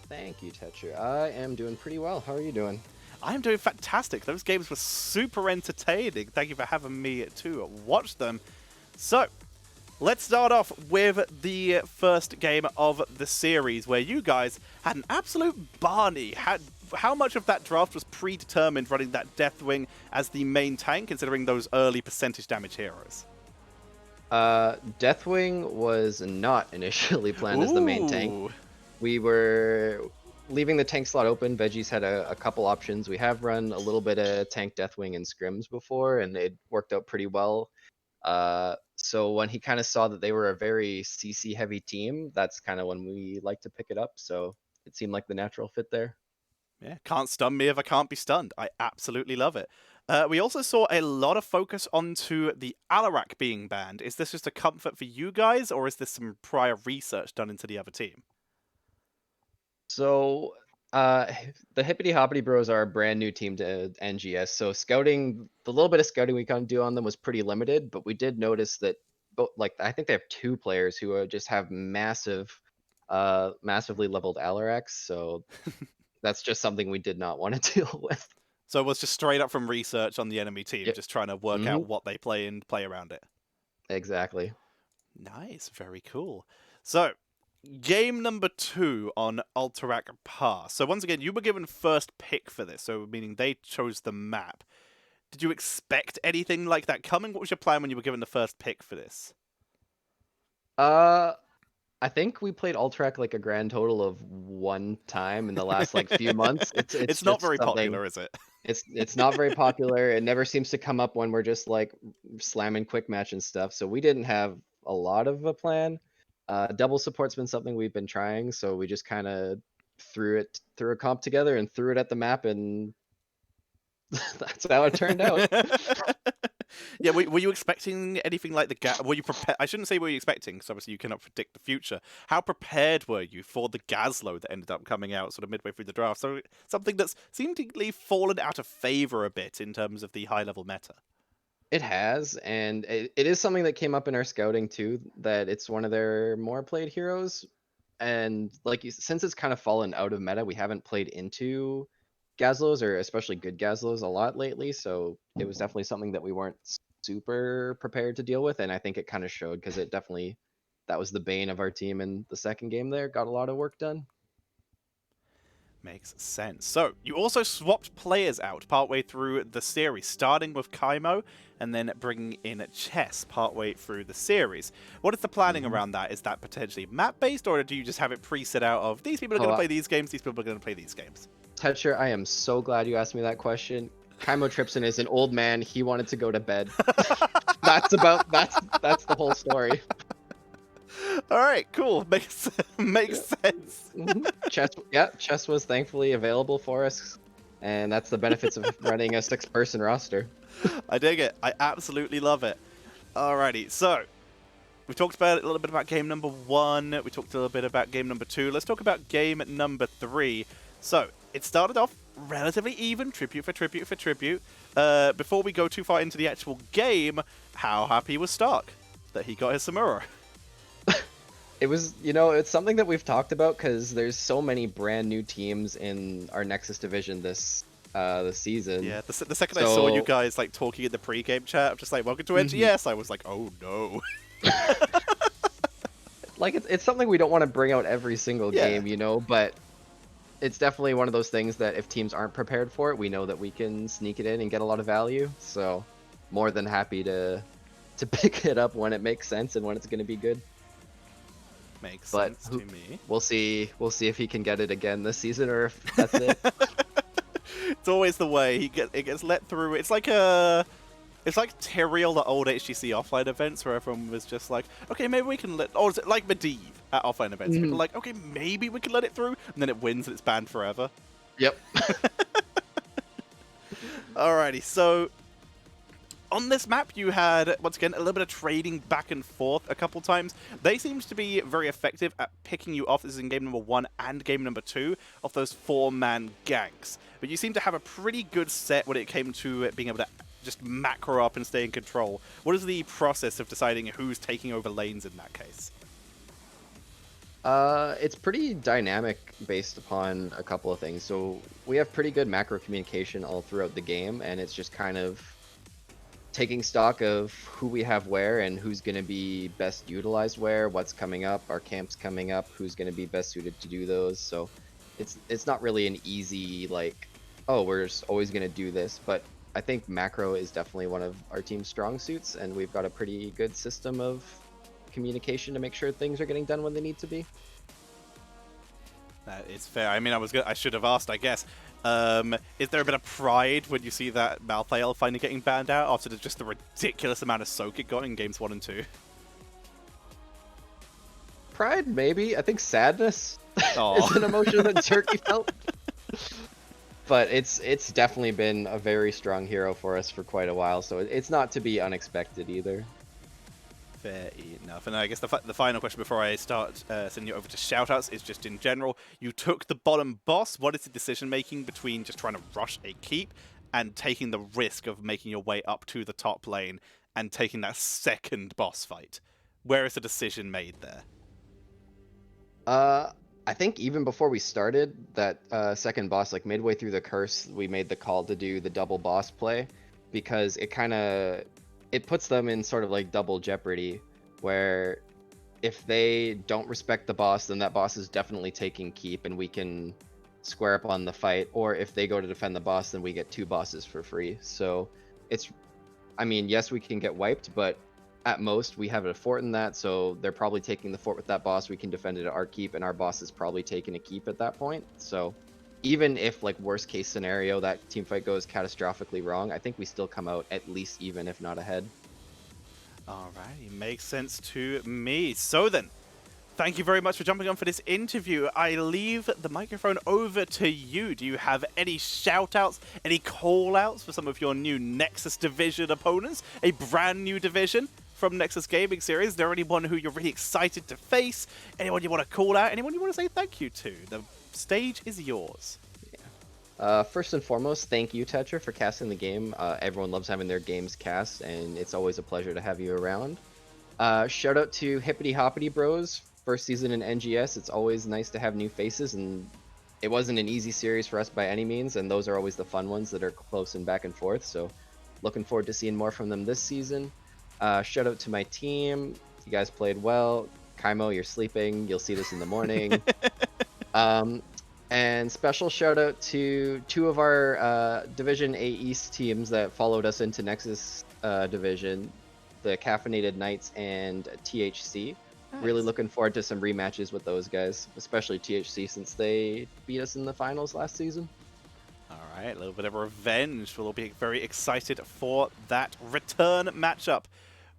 Thank you, Tetra. I am doing pretty well. How are you doing? I'm doing fantastic. Those games were super entertaining. Thank you for having me to watch them. So, let's start off with the first game of the series, where you guys had an absolute Barney. How much of that draft was predetermined running that Deathwing as the main tank, considering those early percentage damage heroes? Deathwing was not initially planned as the main tank. We were leaving the tank slot open. Veggies had a couple options. We have run a little bit of tank Deathwing and scrims before, and it worked out pretty well. So when he kind of saw that they were a very CC heavy team, that's kind of when we like to pick it up. So it seemed like the natural fit there. Yeah, can't stun me if I can't be stunned. I absolutely love it. We also saw a lot of focus onto the Alarak being banned. Is this just a comfort for you guys, or is this some prior research done into the other team? So the HippityHoppityBros are a brand new team to NGS. So scouting, the little bit of scouting we can do on them was pretty limited, but we did notice that I think they have 2 players who just have massive massively leveled Alarex, so that's just something we did not want to deal with. So it was just straight up from research on the enemy team, Yep. just trying to work out what they play and play around it. Exactly. Nice, very cool. So, game number 2 on Alterac Pass. So once again, you were given first pick for this, so meaning they chose the map. Did you expect anything like that coming? What was your plan when you were given the first pick for this? I think we played Alterac like a grand total of 1 time in the last like few months. It's not just very something. popular, is it? It's not very popular. It never seems to come up when we're just like slamming quick match and stuff. So we didn't have a lot of a plan. Double support's been something we've been trying, so we just kind of threw a comp together and threw it at the map, and that's how it turned out. Yeah, were you expecting anything like the were you prepared? I shouldn't say were you expecting, because obviously you cannot predict the future. How prepared were you for the Gazlo that ended up coming out sort of midway through the draft? So something that's seemingly fallen out of favor a bit in terms of the high-level meta. It has, and it is something that came up in our scouting too, that it's one of their more played heroes. And like since it's kind of fallen out of meta, we haven't played into Gazlos, or especially good Gazlos, a lot lately. So it was definitely something that we weren't super prepared to deal with, and I think it kind of showed, because that was the bane of our team in the second game there. Got a lot of work done. Makes sense. So, you also swapped players out partway through the series, starting with Kaimo and then bringing in Chess partway through the series. What is the planning around that? Is that potentially map-based, or do you just have it preset out of these people are going to play these games, these people are going to play these games? Tetcher, I am so glad you asked me that question. Kaimo Tripson is an old man. He wanted to go to bed. That's the whole story. All right, cool. Makes sense. Chess was thankfully available for us, and that's the benefits of running a 6-person roster. I dig it. I absolutely love it. Alrighty, so we talked about a little bit about game number 1. We talked a little bit about game number 2. Let's talk about game number 3. So it started off relatively even, tribute for tribute for tribute. Before we go too far into the actual game, how happy was Stark that he got his Samura? It was, it's something that we've talked about, because there's so many brand new teams in our Nexus Division this season. Yeah, the second I saw you guys like talking in the pre-game chat, I'm just like, welcome to NGS, I was like, oh no. Like, it's something we don't want to bring out every single game, but it's definitely one of those things that if teams aren't prepared for it, we know that we can sneak it in and get a lot of value. So more than happy to pick it up when it makes sense and when it's going to be good. Makes sense to me. We'll see if he can get it again this season, or if that's it. It's always the way it gets let through. It's like Tyrael, the old HGC offline events, where everyone was just like, okay, maybe we can let, or is it like Medivh at offline events? People are like, okay, maybe we can let it through, and then it wins and it's banned forever. Yep. Alrighty, so on this map, you had, once again, a little bit of trading back and forth a couple times. They seemed to be very effective at picking you off. This is in game number 1 and game number 2 of those 4-man ganks. But you seem to have a pretty good set when it came to being able to just macro up and stay in control. What is the process of deciding who's taking over lanes in that case? It's pretty dynamic based upon a couple of things. So we have pretty good macro communication all throughout the game, and it's just kind of taking stock of who we have where and who's going to be best utilized where, what's coming up, our camps coming up, who's going to be best suited to do those. So it's not really an easy, like, oh, we're just always going to do this, but I think macro is definitely one of our team's strong suits, and we've got a pretty good system of communication to make sure things are getting done when they need to be. That is fair. I mean, I should have asked, I guess. Is there a bit of pride when you see that Malthael finally getting banned out after just the ridiculous amount of soak it got in games 1 and 2? Pride, maybe. I think sadness is an emotion that Turkey felt. But it's definitely been a very strong hero for us for quite a while, so it's not to be unexpected either. Fair enough. And I guess the final question before I start sending you over to shoutouts is just in general. You took the bottom boss. What is the decision-making between just trying to rush a keep and taking the risk of making your way up to the top lane and taking that second boss fight? Where is the decision made there? I think even before we started that second boss, like midway through the curse, we made the call to do the double boss play because it puts them in sort of like double jeopardy, where if they don't respect the boss, then that boss is definitely taking keep and we can square up on the fight. Or if they go to defend the boss, then we get 2 bosses for free. So I mean, yes, we can get wiped, but at most we have a fort in that, so they're probably taking the fort with that boss. We can defend it at our keep, and our boss is probably taking a keep at that point. So even if, like, worst case scenario, that team fight goes catastrophically wrong, I think we still come out at least even, if not ahead. Alrighty, makes sense to me. So then, thank you very much for jumping on for this interview. I leave the microphone over to you. Do you have any shout-outs, any call-outs for some of your new Nexus Division opponents? A brand new division from Nexus Gaming Series? Is there anyone who you're really excited to face? Anyone you want to call out? Anyone you want to say thank you to? The stage is yours. First and foremost, thank you, Tetra, for casting the game. Everyone loves having their games cast, and it's always a pleasure to have you around. Shout out to HippityHoppityBros. First season in NGS, it's always nice to have new faces, and it wasn't an easy series for us by any means, and those are always the fun ones that are close and back and forth, so looking forward to seeing more from them this season. Shout out to my team. You guys played well. Kaimo, you're sleeping. You'll see this in the morning. And special shout out to 2 of our Division A East teams that followed us into Nexus Division, the Caffeinated Knights and THC. Nice. Really looking forward to some rematches with those guys, especially THC since they beat us in the finals last season. Alright, a little bit of revenge. We'll all be very excited for that return matchup.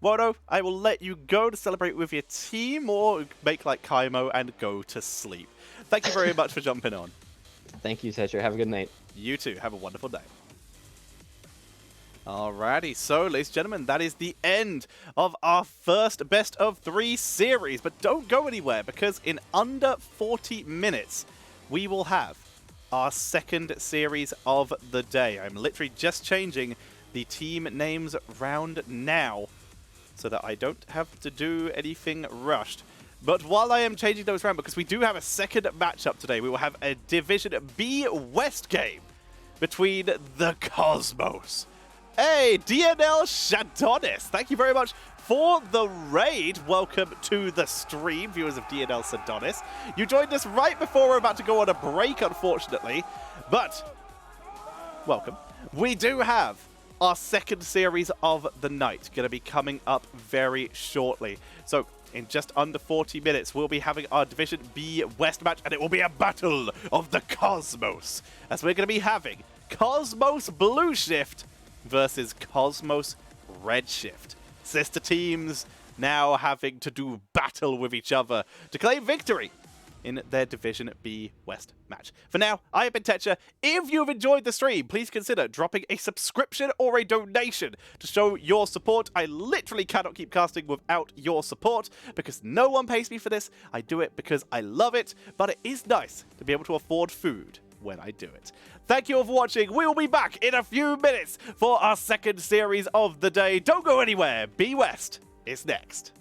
Wodo, I will let you go to celebrate with your team or make like Kaimo and go to sleep. Thank you very much for jumping on. Thank you, Tetra. Have a good night. You too. Have a wonderful day. Alrighty, so ladies and gentlemen, that is the end of our first best of 3 series. But don't go anywhere, because in under 40 minutes, we will have our second series of the day. I'm literally just changing the team names round now, so that I don't have to do anything rushed. But while I am changing those around, because we do have a second matchup today, we will have a Division B West game between the Cosmos. Hey, DNL Shadonis, thank you very much for the raid. Welcome to the stream, viewers of DNL Shadonis. You joined us right before we're about to go on a break, unfortunately, but welcome. We do have our second series of the night going to be coming up very shortly. So in just under 40 minutes, we'll be having our Division B West match, and it will be a battle of the Cosmos, as we're going to be having Cosmos Blue Shift versus Cosmos Red Shift. Sister teams now having to do battle with each other to claim victory in their Division B West match. For now, I have been Tetra. If you've enjoyed the stream, please consider dropping a subscription or a donation to show your support. I literally cannot keep casting without your support, because no one pays me for this. I do it because I love it, but it is nice to be able to afford food when I do it. Thank you all for watching. We will be back in a few minutes for our second series of the day. Don't go anywhere. B West is next.